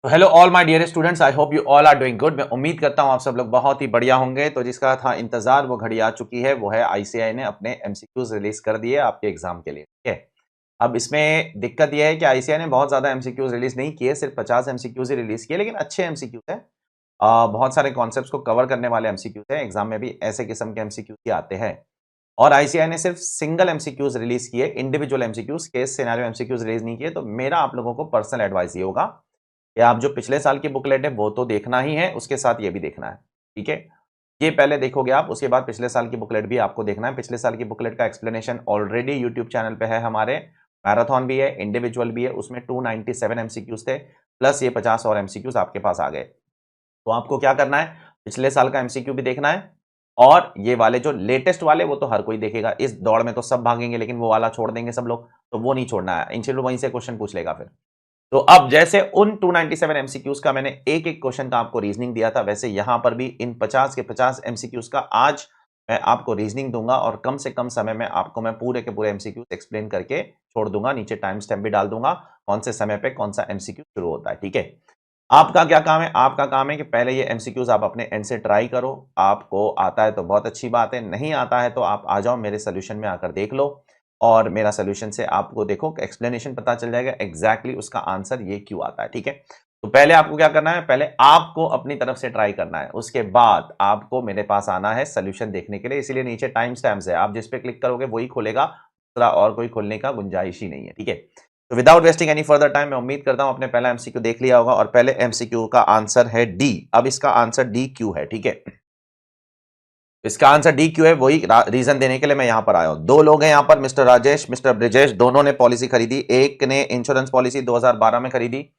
तो hello all my dear students, I hope you all are doing good. मैं उम्मीद करता हूं आप सब लोग बहुत ही बढ़िया होंगे। तो जिसका था इंतजार वो घड़ी आ चुकी है, वो है आईसीएआई ने अपने एमसीक्यूज रिलीज कर दिए आपके एग्जाम के लिए। ठीक है, अब इसमें दिक्कत यह है कि आईसीएआई ने बहुत ज्यादा एमसीक्यूज रिलीज नहीं किए, सिर्फ 50 एमसीक्यूज ही रिलीज किए, लेकिन अच्छे एमसीक्यूज है। बहुत सारे कॉन्सेप्ट्स को कवर करने वाले एमसीक्यूज है। एग्जाम में भी ऐसे किस्म के एमसीक्यूज ही आते हैं। और आईसीएआई ने सिर्फ सिंगल एमसीक्यूज रिलीज किए, individual MCQs, case scenario MCQs release नहीं किए। तो मेरा आप लोगों को पर्सनल एडवाइस ये होगा कि आप जो पिछले साल की बुकलेट है वो तो देखना ही है, उसके साथ ये भी देखना है। ठीक है, ये पहले देखोगे आप, उसके बाद पिछले साल की बुकलेट भी आपको देखना है। पिछले साल की बुकलेट का एक्सप्लेनेशन ऑलरेडी यूट्यूब चैनल पे है हमारे। मैराथन भी है, इंडिविजुअल भी है, उसमें 297 एमसीक्यूज थे, प्लस ये 50 और एमसीक्यूज आपके पास आ गए। तो आपको क्या करना है, पिछले साल का एमसीक्यू भी देखना है, और ये वाले जो लेटेस्ट वाले वो तो हर कोई देखेगा। इस दौड़ में तो सब भागेंगे, लेकिन वो वाला छोड़ देंगे सब लोग, तो वो नहीं छोड़ना है। इंस्टीट्यूट वहीं से क्वेश्चन पूछ लेगा फिर। तो अब जैसे उन 297 एमसीक्यूज का मैंने एक एक क्वेश्चन का आपको रीजनिंग दिया था, वैसे यहां पर भी इन 50 के 50 एमसीक्यूज का आज मैं आपको रीजनिंग दूंगा, और कम से कम समय में आपको मैं पूरे के पूरे एमसीक्यूज एक्सप्लेन करके छोड़ दूंगा। नीचे टाइम स्टैम्प भी डाल दूंगा कौन से समय पे कौन सा एमसीक्यू शुरू होता है। ठीक है, आपका क्या काम है? आपका काम है कि पहले ये एमसीक्यूज आप अपने एंड से ट्राई करो। आपको आता है तो बहुत अच्छी बात है, नहीं आता है तो आप आ जाओ मेरे सोल्यूशन में आकर देख लो, और मेरा सोल्यूशन से आपको देखो एक्सप्लेनेशन पता चल जाएगा एग्जैक्टली उसका आंसर ये क्यों आता है। ठीक है, तो पहले आपको क्या करना है, पहले आपको अपनी तरफ से ट्राई करना है, उसके बाद आपको मेरे पास आना है सोल्यूशन देखने के लिए। इसीलिए नीचे टाइम स्टैम्प्स है, आप जिस पे क्लिक करोगे वही खुलेगा, दूसरा और कोई खुलने का गुंजाइश ही नहीं है। ठीक है, तो without wasting any further time, मैं उम्मीद करता हूं आपने पहला एमसीक्यू देख लिया होगा, और पहले एमसीक्यू का आंसर है डी। अब इसका आंसर डी क्यों है? ठीक है, इसका आंसर डी क्यों है, वही रीजन देने के लिए मैं यहां पर आया हूं। दो लोग हैं यहां पर, मिस्टर राजेश, मिस्टर ब्रिजेश, दोनों ने पॉलिसी खरीदी। एक ने इंश्योरेंस पॉलिसी 2012 में खरीदी।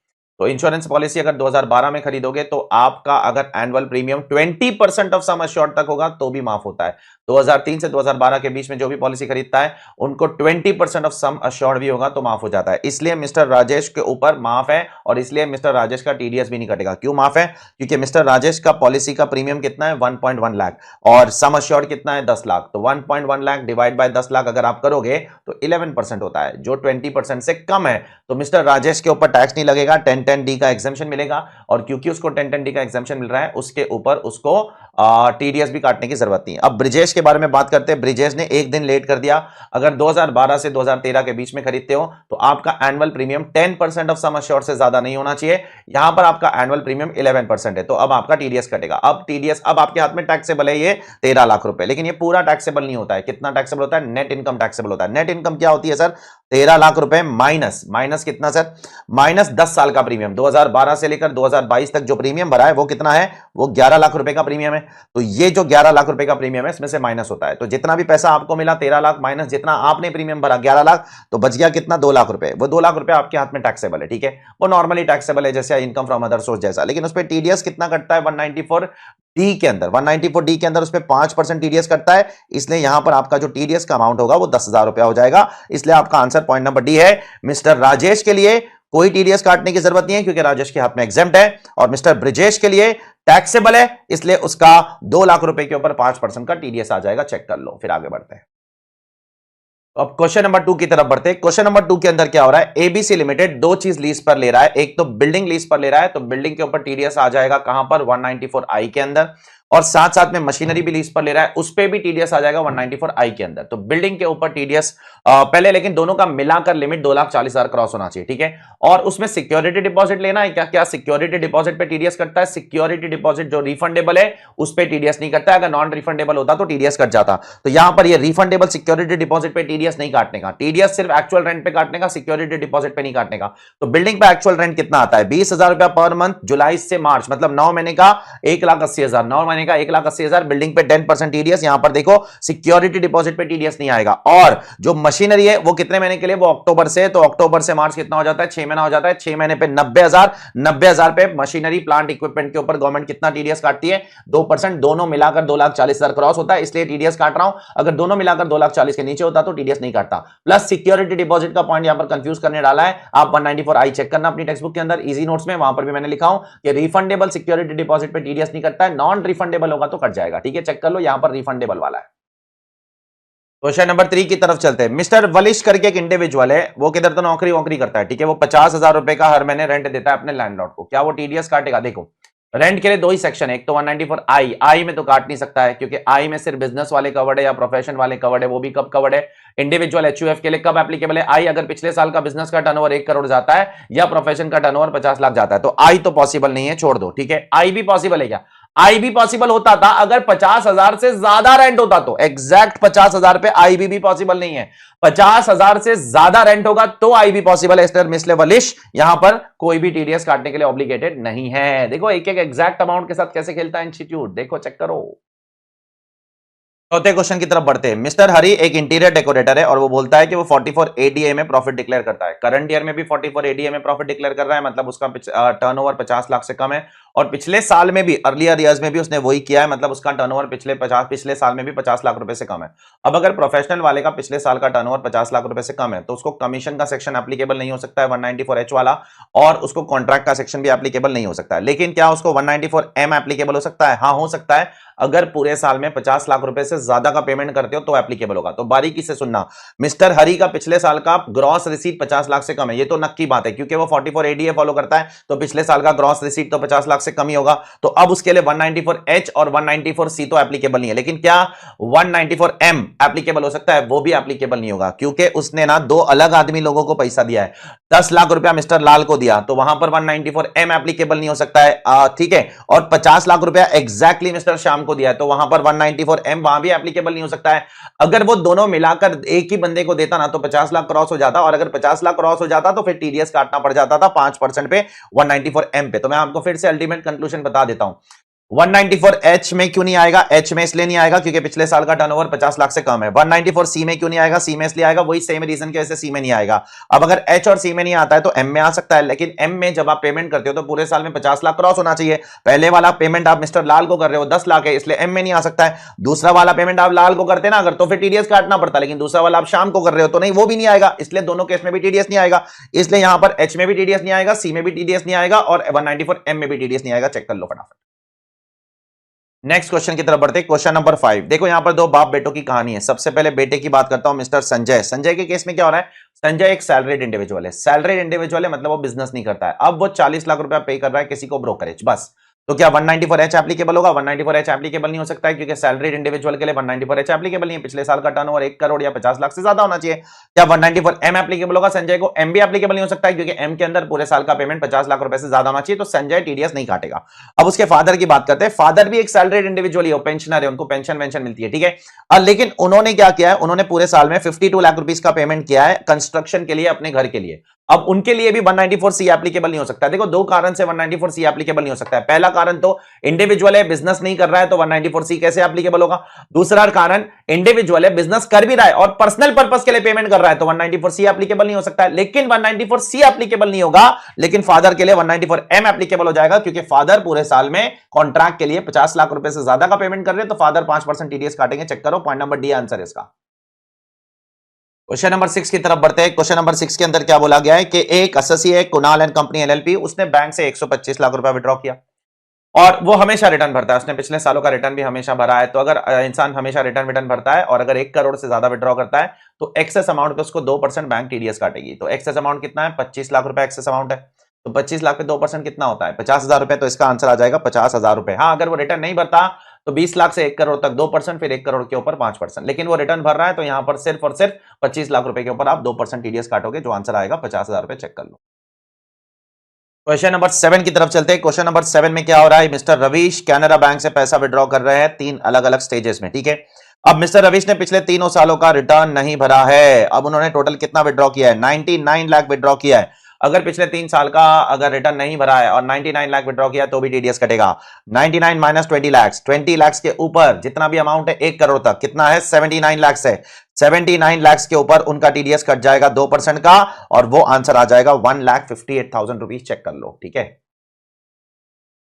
तो इंश्योरेंस पॉलिसी अगर 2012 में खरीदोगे तो आपका अगर annual premium 20% of sum assured तक होगा तो भी माफ होता है। 2003 से 2012 के बीच में जो भी पॉलिसी खरीदता है उनको 20% ऑफ सम अश्योर्ड भी होगा तो माफ हो जाता है। इसलिए मिस्टर राजेश के ऊपर माफ है, और इसलिए मिस्टर राजेश का टीडीएस भी नहीं कटेगा। क्यों माफ है? क्योंकि मिस्टर राजेश का पॉलिसी का प्रीमियम कितना है, 1.1 लाख, और सम अश्योर्ड कितना है, 10 लाख। तो 1.1 लाख डिवाइड बाय 10 लाख अगर आप करोगे तो 11% होता है, जो 20% से कम है। तो मिस्टर राजेश के ऊपर टैक्स नहीं लगेगा, 1010D का एग्जेम्पशन मिलेगा, और क्योंकि उसको 1010D का एग्जेम्पशन मिल रहा है उसके ऊपर उसको टीडीएस भी काटने की जरूरत नहीं है। अब ब्रिजेश के बारे में बात करते हैं। ब्रिजेश ने एक दिन लेट कर दिया। अगर 2012 से 2013 के बीच में खरीदते हो तो आपका annual premium 10% of sum assured से ज्यादा नहीं होना चाहिए। यहां पर आपका एनुअल प्रीमियम 11% है, तो अब आपका टीडीएस कटेगा। अब टीडीएस, अब आपके हाथ में टैक्सेबल है ये 13 लाख रुपए, लेकिन ये पूरा टैक्सेबल नहीं होता है। कितना टैक्सेबल होता है? नेट इनकम टैक्सेबल होता है। नेट इनकम क्या होती है सर? 13 लाख रुपए माइनस, माइनस कितना सर? माइनस 10 साल का प्रीमियम। 2012 से लेकर 2022 तक जो प्रीमियम भरा है वो कितना है? वो 11 लाख रुपए का प्रीमियम है। तो ये जो 11 लाख रुपए का प्रीमियम है इसमें से माइनस होता है। तो जितना भी पैसा आपको मिला 13 लाख माइनस जितना आपने प्रीमियम भरा 11 लाख, तो बच गया कितना? 2 लाख रुपए। वो 2 लाख रुपए आपके हाथ में टैक्सेबल है। ठीक है, वो नॉर्मली टैक्सेबल है जैसे इनकम फ्रॉम अदर सोर्स जैसा, लेकिन उस पर टीडीएस कितना कटता है? 194D के अंदर, 194D के अंदर उस पर 5% टीडीएस कटता है। इसलिए यहां पर आपका जो टीडीएस का अमाउंट होगा वो 10,000 रुपया हो जाएगा। इसलिए आपका आंसर पॉइंट नंबर डी है। मिस्टर राजेश के लिए कोई टीडीएस काटने की जरूरत नहीं है क्योंकि राजेश के हाथ में एग्जेम्प्ट है, और मिस्टर ब्रिजेश के लिए टैक्सेबल है, इसलिए उसका 2 लाख रुपए के ऊपर 5% का टीडीएस आ जाएगा। चेक कर लो, फिर आगे बढ़ते हैं। अब क्वेश्चन नंबर 2 की तरफ बढ़ते हैं। क्वेश्चन नंबर 2 के अंदर क्या हो रहा है? एबीसी लिमिटेड दो चीज लीज पर ले रहा है। एक तो बिल्डिंग लीज पर ले रहा है, तो बिल्डिंग के ऊपर टीडीएस आ जाएगा कहां पर? 194I के अंदर, और साथ साथ में मशीनरी भी लीज पर ले रहा है, उस पे भी टीडीएस आ जाएगा 194I के अंदर। तो बिल्डिंग के ऊपर टीडीएस पहले, लेकिन दोनों का मिलाकर लिमिट 2,40,000 क्रॉस होना चाहिए। ठीक है, और उसमें सिक्योरिटी डिपॉजिट लेना है क्या? क्या सिक्योरिटी डिपॉजिट पे टीडीएस कटता है? सिक्योरिटी डिपॉजिट जो रिफंडेबल है उस पे टीडीएस नहीं कटता है। अगर नॉन रिफंडेबल होता तो टीडीएस कट जाता। तो यहां पर ये रिफंडेबल सिक्योरिटी डिपॉजिट पे टीडीएस नहीं काटने का, टीडीएस सिर्फ एक्चुअल रेंट पे काटने का, सिक्योरिटी डिपॉजिट पे नहीं काटने का। तो बिल्डिंग पे एक्चुअल रेंट कितना आता है? 20,000 रुपया पर मंथ, जुलाई से मार्च, मतलब 9 महीने का 1,80,000, 9 महीने का 1,80,000। बिल्डिंग पे 10% टीडीएस। यहां पर देखो सिक्योरिटी डिपॉजिट पे टीडीएस नहीं आएगा। और जो मशीनरी है वो कितने महीने के लिए? वो अक्टूबर से, तो अक्टूबर से मार्च कितना हो जाता है? 6 महीना हो जाता है। 6 महीने पे 90,000, 90,000 पे मशीनरी प्लांट इक्विपमेंट के ऊपर गवर्नमेंट कितना टीडीएस काटती है? 2%। दोनों मिलाकर 2,40,000 क्रॉस होता है, इसलिए टीडीएस काट रहा हूं। अगर दोनों मिलाकर 2,40,000 के नीचे होता तो टीडीएस नहीं काटता। प्लस सिक्योरिटी डिपॉजिट का पॉइंट यहां पर कंफ्यूज करने डाला है। आप 194I चेक करना अपनी टेक्स्ट बुक के अंदर, इजी नोट्स में, वहां पर भी मैंने लिखा हूं कि रिफंडेबल सिक्योरिटी डिपॉजिट पे टीडीएस नहीं कटता है, नॉन रिफंडेबल होगा तो कट जाएगा। ठीक है, चेक कर लो, यहां पर रिफंडेबल वाला है। क्वेश्चन नंबर 3 की तरफ चलते हैं। मिस्टर वलिश करके एक इंडिविजुअल है, वो किधर तो नौकरी वोकरी करता है, ठीक है। वो 50,000 रुपए का हर महीने रेंट देता है अपने लैंडलॉर्ड को। क्या वो टीडीएस काटेगा? देखो, रेंट के लिए दो ही सेक्शन है, एक तो 194 आई में तो काट नहीं सकता है, क्योंकि आई में सिर्फ बिजनेस वाले कवर्ड है या प्रोफेशन वाले कवर्ड है। वो भी कब कवर्ड है? इंडिविजुअल एचयूएफ के लिए कब एप्लीकेबल है आई? अगर पिछले साल का बिजनेस का टर्नओवर 1 करोड़ जाता है या प्रोफेशन का टर्नओवर 50 लाख जाता है, तो आई तो पॉसिबल नहीं है, छोड़ दो, ठीक है। आई भी पॉसिबल है क्या? आई भी पॉसिबल होता था अगर 50,000 से ज्यादा रेंट होता, तो एग्जैक्ट 50,000 पे आई भी पॉसिबल नहीं है। 50,000 से ज्यादा रेंट होगा तो आई भी पॉसिबल है। मिस्टर वलिश यहां पर कोई भी टीडीएस काटने के लिए ऑब्लिगेटेड नहीं है। देखो एक एक एग्जैक्ट अमाउंट के साथ कैसे खेलता है इंस्टीट्यूट, देखो चेक करो। चौथे क्वेश्चन की तरफ बढ़ते हैं। मिस्टर हरी एक इंटीरियर डेकोरेटर है और वो बोलता है कि वो 44 एडीए में प्रॉफिट डिक्लेयर करता है। करंट ईयर में भी 44 एडीए में प्रॉफिट डिक्लेयर कर रहा है, मतलब उसका टर्नओवर 50 लाख से कम है। और पिछले साल में भी, अर्लियर ईयर्स में भी उसने वही किया है, मतलब उसका टर्नओवर पिछले साल में भी 50 लाख रुपए से कम है। अब अगर प्रोफेशनल वाले का पिछले साल का टर्नओवर 50 लाख रुपए से कम है, तो उसको कमीशन का सेक्शन एप्लीकेबल नहीं हो सकता है 194H वाला, और उसको कॉन्ट्रैक्ट का सेक्शन भी एप्लीकेबल नहीं हो सकता है। लेकिन क्या उसको 194M एप्लीकेबल हो सकता है? हाँ, हो सकता है। अगर पूरे साल में 50 लाख रुपए से ज्यादा का पेमेंट करते हो तो एप्लीकेबल होगा। तो बारीकी से सुनना, मिस्टर हरी का पिछले साल का ग्रॉस रिसीट 50 लाख से कम है, ये तो नक्की बात है, क्योंकि वो 44 एडीए फॉलो करता है, तो पिछले साल का ग्रॉस रिसीट तो 50 लाख से कम ही होगा। तो अब उसके लिए 194H और 194C तो एप्लीकेबल नहीं है। लेकिन क्या 194M एप्लीकेबल हो सकता है? वो भी एप्लीकेबल नहीं होगा, क्योंकि उसने ना दो अलग आदमी लोगों को पैसा दिया है। 10 लाख रुपया मिस्टर लाल को दिया, तो वहां पर 194M एप्लीकेबल नहीं हो सकता है, ठीक है। और 50 लाख रुपया एग्जैक्टली मिस्टर श्याम को दिया है, तो वहां पर 194M वहां भी एप्लीकेबल नहीं हो सकता है। अगर वो दोनों मिलाकर एक ही बंदे को देता ना, तो 50 लाख क्रॉस हो जाता, और अगर 50 लाख क्रॉस हो जाता तो फिर टीडीएस काटना पड़ जाता था 5% पे 194M पे। तो मैं आपको फिर से अल्टीमेट कंक्लूजन बता देता हूं। 194H में क्यों नहीं आएगा? H में इसलिए नहीं आएगा क्योंकि पिछले साल का टर्नओवर 50 लाख से कम है। 194C में क्यों नहीं आएगा? C में इसलिए आएगा, वही सेम रीजन की वजह से C में नहीं आएगा। अब अगर H और C में नहीं आता है तो M में आ सकता है, लेकिन M में जब आप पेमेंट करते हो तो पूरे साल में 50 लाख क्रॉस होना चाहिए। पहले वाला पेमेंट आप मिस्टर लाल को कर रहे हो 10 लाख है, इसलिए M में नहीं आ सकता है। दूसरा वाला पेमेंट आप लाल को करते ना अगर, तो फिर टीडीएस काटना पड़ता, लेकिन दूसरा वाला आप शाम को कर रहे हो तो नहीं, वो भी नहीं आएगा, इसलिए दोनों केस में भी टीडीएस नहीं आएगा। इसलिए यहां पर H में भी टीडीएस नहीं आएगा, C में भी टीडीएस नहीं आएगा, और 194M में भी टीडीएस नहीं आएगा। चेक कर लो फटाफट। नेक्स्ट क्वेश्चन की तरफ बढ़ते हैं। Question number 5। देखो यहां पर दो बाप बेटों की कहानी है। सबसे पहले बेटे की बात करता हूं, मिस्टर संजय। संजय के केस में क्या हो रहा है? संजय एक सैलरीड इंडिविजुअल है। सैलरीड इंडिविजुअल है मतलब वो बिजनेस नहीं करता है। अब वो 40 लाख रुपया पे कर रहा है किसी को ब्रोकरेज, बस। तो क्या 194H एप्लीकेबल होगा? 194H एप्लीकेबल नहीं हो सकता है, क्योंकि सैलरीड इंडिविजुअल के लिए 194H एप्लीकेबल नहीं है। पिछले साल का टर्नओवर 1 करोड़ या 50 लाख से ज्यादा होना चाहिए। क्या 194M एप्लीकेबल होगा संजय को? M भी एप्लीकेबल नहीं हो सकता है, क्योंकि M के अंदर पूरे साल का पेमेंट 50 लाख रुपए से ज्यादा होना चाहिए, तो संजय टीडीएस नहीं काटेगा। अब उसके फादर की बात करते हैं। फादर भी एक सैलरीड इंडिविजुअल ही हो, पेंशनर है, उनको पेंशन मिलती है, ठीक है। लेकिन उन्होंने क्या किया है? उन्होंने पूरे साल में 52 लाख रुपीस का पेमेंट किया है कंस्ट्रक्शन के लिए, अपने घर के लिए। अब उनके लिए भी 194C एप्लीकेबल नहीं हो सकता। देखो दो कारण से 194C एप्लीकेबल नहीं हो सकता है। पहला कारण तो इंडिविजुअल है, बिजनेस नहीं कर रहा है, तो 194C कैसे एप्लीकेबल होगा? दूसरा कारण इंडिविजुअल है, बिजनेस कर भी रहा है और पर्सनल पर्पस के लिए पेमेंट कर रहा है, तो 194C एप्लीकेबल नहीं हो सकता है। लेकिन 194C एप्लीकेबल नहीं होगा, लेकिन फादर के लिए 194M एप्लीकेबल हो जाएगा, क्योंकि फादर पूरे साल में कॉन्ट्रैक्ट के लिए 50 लाख रुपए से ज्यादा का पेमेंट कर रहे हैं, तो फादर 5% टीडीएस काटेंगे। चेक करो, पॉइंट नंबर डी आंसर है इसका। क्वेश्चन नंबर 6 की तरफ बढ़ते हैं। क्वेश्चन नंबर 6 के अंदर क्या बोला गया है कि एक associate Kunal and company LLP, उसने बैंक से 125 लाख रुपया विड्रॉ किया और वो हमेशा रिटर्न भरता है। उसने पिछले सालों का रिटर्न भी हमेशा भरा है। तो अगर इंसान हमेशा रिटर्न भरता है और अगर 1 करोड़ से ज्यादा विड्रॉ करता है, तो एक्सेस अमाउंट पे उसको 2% बैंक टीडीएस काटेगी। तो एक्सेस अमाउंट कितना है? 25 लाख रुपए एक्सेस अमाउंट है। तो 25 लाख पे 2% कितना होता है? 50,000 रुपए। तो इसका आंसर आ जाएगा 50,000 रुपए। हाँ, अगर वो रिटर्न नहीं भरता तो 20 लाख से 1 करोड़ तक 2%, फिर 1 करोड़ के ऊपर 5%। लेकिन वो रिटर्न भर रहा है, तो यहां पर सिर्फ और सिर्फ 25 लाख रुपए के ऊपर आप 2% टीडीएस काटोगे, जो आंसर आएगा 50,000 रुपए। चेक कर लो। क्वेश्चन नंबर 7 की तरफ चलते हैं। क्वेश्चन नंबर 7 में क्या हो रहा है? मिस्टर रवीश कैनरा बैंक से पैसा विड्रॉ कर रहे हैं 3 अलग अलग स्टेजेस में, ठीक है। अब मिस्टर रवीश ने पिछले 3 सालों का रिटर्न नहीं भरा है। अब उन्होंने टोटल कितना विड्रॉ किया है? 99 लाख विड्रॉ किया है। अगर पिछले 3 साल का अगर रिटर्न नहीं भरा है और 99 लाख विड्रॉ किया तो भी टीडीएस कटेगा। 99 माइनस 20 लाख, 20 लाख के ऊपर जितना भी अमाउंट है 1 करोड़ तक कितना है? 79 लाख है। 79 लाख के ऊपर उनका टीडीएस कट जाएगा 2% का, और वो आंसर आ जाएगा 1,58,000 रुपीज। चेक कर लो, ठीक है।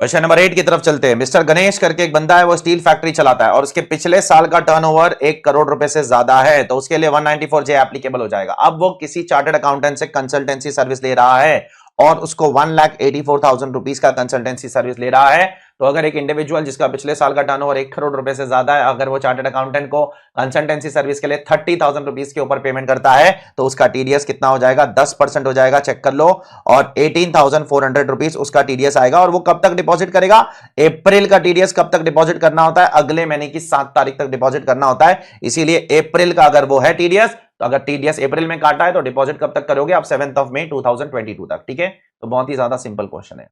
क्वेश्चन नंबर 8 की तरफ चलते हैं। मिस्टर गणेश करके एक बंदा है, वो स्टील फैक्ट्री चलाता है और उसके पिछले साल का टर्नओवर 1 करोड़ रुपए से ज्यादा है, तो उसके लिए 194J एप्लीकेबल हो जाएगा। अब वो किसी चार्टर्ड अकाउंटेंट से कंसल्टेंसी सर्विस ले रहा है और उसको 1,84,000 रुपीज का कंसल्टेंसी सर्विस ले रहा है, तो अगर एक इंडिविजुअल जिसका पिछले साल का टर्नओवर 1 करोड़ रुपए से ज्यादा है, अगर वो चार्टर्ड अकाउंटेंट को कंसल्टेंसी सर्विस के लिए 30,000 रुपीज के ऊपर पेमेंट करता है, तो उसका टीडीएस कितना हो जाएगा? 10% हो जाएगा, चेक कर लो। और 18,400 रुपीज उसका टीडीएस आएगा। और वो कब तक डिपॉजिट करेगा? अप्रैल का टीडीएस कब तक डिपॉजिट करना होता है? अगले महीने की 7 तारीख तक डिपॉजिट करना होता है। इसीलिए अप्रैल का अगर वो है टीडीएस, तो अगर टीडीएस अप्रैल में काटा है तो डिपॉजिट कब तक करोगे आप? 7 मई 2022 तक। ठीक है, तो बहुत ही ज्यादा सिंपल क्वेश्चन है।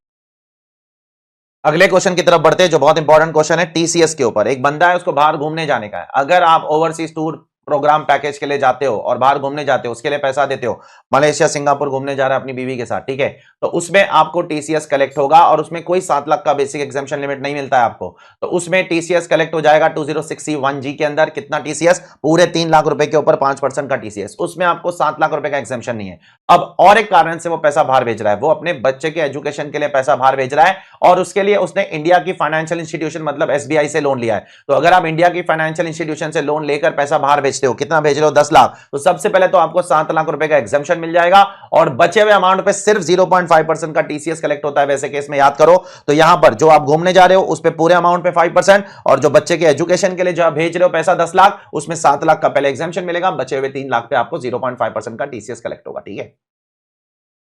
अगले क्वेश्चन की तरफ बढ़ते हैं, जो बहुत इंपॉर्टेंट क्वेश्चन है टीसीएस के ऊपर। एक बंदा है, उसको बाहर घूमने जाने का है। अगर आप ओवरसीज टूर प्रोग्राम पैकेज के लिए जाते हो और बाहर घूमने जाते हो, उसके लिए पैसा देते हो, मलेशिया सिंगापुर घूमने जा रहा है अपनी बीवी के साथ, ठीक है, तो उसमें आपको टीसीएस कलेक्ट होगा और उसमें कोई 7 लाख का बेसिक एग्जामिशन लिमिट नहीं मिलता है आपको। तो उसमें टीसीएस कलेक्ट हो जाएगा 2061G के अंदर। कितना टीसीएस? पूरे 3 लाख रुपए के ऊपर 5% का टीसीएस। उसमें आपको 7 लाख रुपए का एग्जामिशन नहीं है। अब और एक कारण से वो पैसा बाहर भेज रहा है, वो अपने बच्चे के एजुकेशन के लिए पैसा बाहर भेज रहा है और उसके लिए उसने इंडिया की फाइनेंशियल इंस्टीट्यूशन मतलब एसबीआई से लोन लिया है। तो अगर आप इंडिया की फाइनेंशियल इंस्टीट्यूशन से लोन लेकर पैसा बाहर भेजते हो, कितना भेज रहे हो? 10 लाख। तो सबसे पहले तो आपको 7 लाख रुपए का एग्जामिशन मिल जाएगा और बचे हुए अमाउंट पे सिर्फ 0.5% का टीसीएस कलेक्ट होता है। वैसे केस में याद करो तो यहां पर जो आप घूमने जा रहे हो उस पे पूरे अमाउंट पे 5% और जो बच्चे के एजुकेशन के लिए जो आप भेज रहे हो पैसा 10 लाख, उसमें 7 लाख का पहले एग्जामिशन मिलेगा, बचे हुए 3 लाख पे आपको 0.5% का टीसीएस कलेक्ट होगा। ठीक है,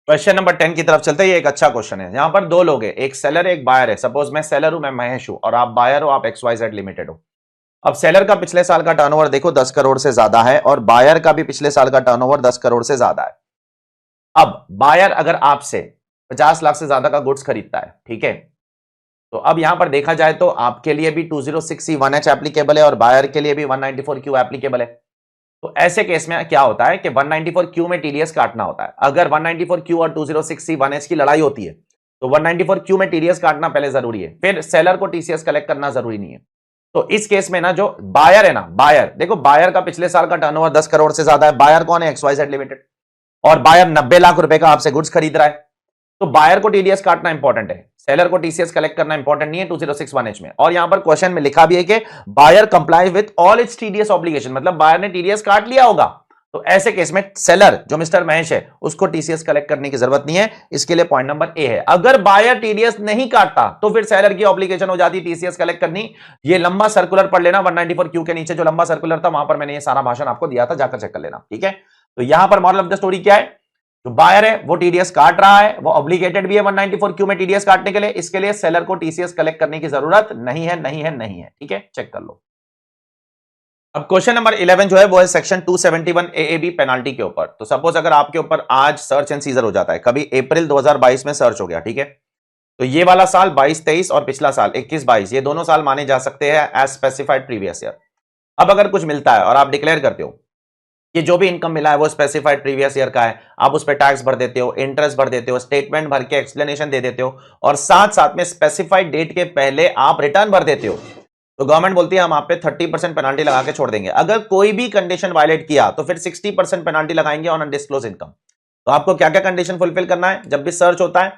क्वेश्चन नंबर 10 की तरफ चलते हैं। ये एक अच्छा क्वेश्चन है। यहां पर 2 लोग हैं, एक सेलर है एक बायर है। सपोज मैं सेलर हूं, मैं महेश हूं, और आप बायर हो, आप XYZ लिमिटेड हो। अब सेलर का पिछले साल का टर्नओवर देखो 10 करोड़ से ज्यादा है और बायर का भी पिछले साल का टर्नओवर 10 करोड़ से ज्यादा है। अब बायर अगर आपसे 50 लाख से ज्यादा का गुड्स खरीदता है, ठीक है, तो अब यहां पर देखा जाए तो आपके लिए भी 206C1H एप्लीकेबल है और बायर के लिए भी 194Q एप्लीकेबल है। तो ऐसे केस में क्या होता है कि 194Q में टीडीएस काटना होता है। अगर 194Q और 206C1H की लड़ाई होती है तो 194Q में टीडीएस काटना पहले जरूरी है, फिर सेलर को टीसीएस कलेक्ट करना जरूरी नहीं है। तो इस केस में ना जो बायर है ना, बायर देखो, बायर का पिछले साल का टर्नओवर 10 करोड़ से ज्यादा है। बायर कौन है? XYZ limited. और बायर 90 लाख रुपए का आपसे गुड्स खरीद रहा है। तो बायर को टीडीएस काटना इंपॉर्टेंट है, सेलर को टीसीएस कलेक्ट करना इंपॉर्टेंट नहीं है 206(1)H में। और यहां पर क्वेश्चन में लिखा भी है कि buyer comply with all its TDS obligation, मतलब बायर ने टीडीएस काट लिया होगा। तो ऐसे केस में सेलर जो मिस्टर महेश है उसको टीसीएस कलेक्ट करने की जरूरत नहीं है। इसके लिए पॉइंट नंबर ए है। अगर बायर टीडीएस नहीं काटता तो फिर सेलर की ऑब्लिगेशन हो जाती टीसीएस कलेक्ट करनी। ये लंबा सर्कुलर पढ़ लेना, 194Q के नीचे जो लंबा सर्कुलर था वहां पर मैंने ये सारा भाषण आपको दिया था, जाकर चेक कर लेना। ठीक है, तो यहां पर मॉरल ऑफ द स्टोरी क्या है? जो बायर है वो टीडीएस काट रहा है, वो ऑब्लिगेटेड भी है 194Q में टीडीएस काटने के लिए। इसके लिए सेलर को टीसीएस कलेक्ट करने की जरूरत नहीं है, नहीं है, नहीं है। ठीक है, चेक कर लो। अब क्वेश्चन नंबर 11 जो है वो है सेक्शन 271 AAB पेनाल्टी के ऊपर। तो सपोज अगर आपके ऊपर आज सर्च एंड सीजर हो जाता है, कभी अप्रैल 2022 में सर्च हो गया, ठीक है, तो ये वाला साल 22-23 और पिछला साल 21-22 ये दोनों साल माने जा सकते हैं एज स्पेसिफाइड प्रीवियस ईयर। अब अगर कुछ मिलता है और आप डिक्लेयर करते हो कि जो भी इनकम मिला है वो स्पेसिफाइड प्रीवियस ईयर का है, आप उस पर टैक्स भर देते हो, इंटरेस्ट भर देते हो, स्टेटमेंट भर के एक्सप्लेनेशन दे देते हो और साथ साथ में स्पेसिफाइड डेट के पहले आप रिटर्न भर देते हो, तो गवर्नमेंट बोलती है हम आप पे 30% पेनाल्टी लगा के छोड़ देंगे। अगर कोई भी कंडीशन वायलेट किया तो फिर 60% पेनाल्टी लगाएंगे ऑन अनडिस्क्लोज इनकम। तो आपको क्या क्या कंडीशन फुलफिल करना है? जब भी सर्च होता है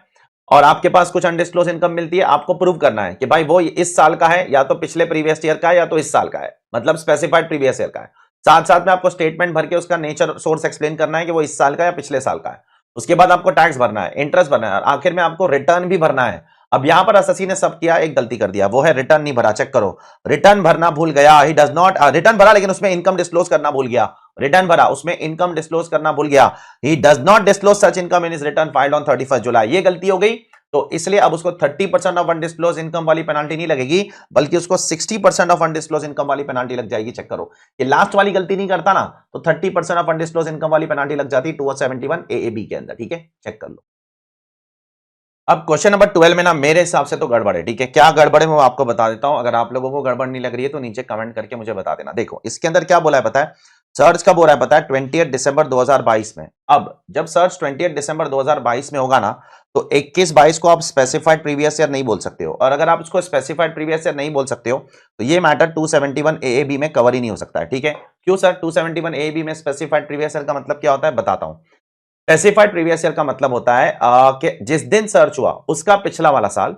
और आपके पास कुछ अनडिस्क्लोज इनकम मिलती है, आपको प्रूव करना है कि भाई वो इस साल का है या तो पिछले प्रीवियस ईयर का है या तो इस साल का है, मतलब स्पेसिफाइड प्रीवियस ईयर का है। साथ साथ में आपको स्टेटमेंट भर के उसका नेचर सोर्स एक्सप्लेन करना है कि वो इस साल का या पिछले साल का है। उसके बाद आपको टैक्स भरना है, इंटरेस्ट भरना है, आखिर में आपको रिटर्न भी भरना है। अब यहां पर एसएससी ने सब किया, एक गलती कर दिया, वो है रिटर्न नहीं भरा। चेक करो, रिटर्न भरना भूल गया। ही डज नॉट, रिटर्न भरा लेकिन उसमें इनकम डिस्क्लोज करना भूल गया। रिटर्न भरा, उसमें इनकम डिस्क्लोज करना भूल गया। He does not disclose such income in his return filed on 31 जुलाई। ये गलती हो गई, तो इसलिए अब उसको 30% ऑफ अनडिस्क्लोज इनकम वाली पेनाल्टी नहीं लगेगी, बल्कि उसको 60% ऑफ अनडिस्क्लोज इनकम वाली पेनाल्टी लग जाएगी। चेक करो, ये लास्ट वाली गलती नहीं करता ना तो 30% ऑफ अनडिस्क्लोज इनकम वाली पेनाल्टी लग जाती 271 AAB के अंदर। ठीक है, चेक कर लो। अब क्वेश्चन नंबर 12 में ना मेरे हिसाब से तो गड़बड़ है। ठीक है, क्या गड़बड़ है मैं आपको बता देता हूं। अगर आप लोगों को गड़बड़ नहीं लग रही है तो नीचे कमेंट करके मुझे बता देना। देखो इसके अंदर क्या बोला है पता है? सर्च कब हो रहा है पता है? 28 दिसंबर 2022 में। अब जब सर्च 28 दिसंबर 2022 में होगा ना तो 21-22 को आप स्पेसिफाइड प्रीवियस ईयर नहीं बोल सकते हो, और अगर आप उसको स्पेसिफाइड प्रीवियस ईयर नहीं बोल सकते हो तो ये मैटर 271 AAB में कवर ही नहीं हो सकता है। ठीक है, क्यों सर? 271 AAB में स्पेसिफाइड प्रीवियस ईयर का मतलब क्या होता है बताता हूं। स्पेसिफाइड प्रीवियस ईयर का मतलब होता है कि जिस दिन सर्च हुआ उसका पिछला वाला साल,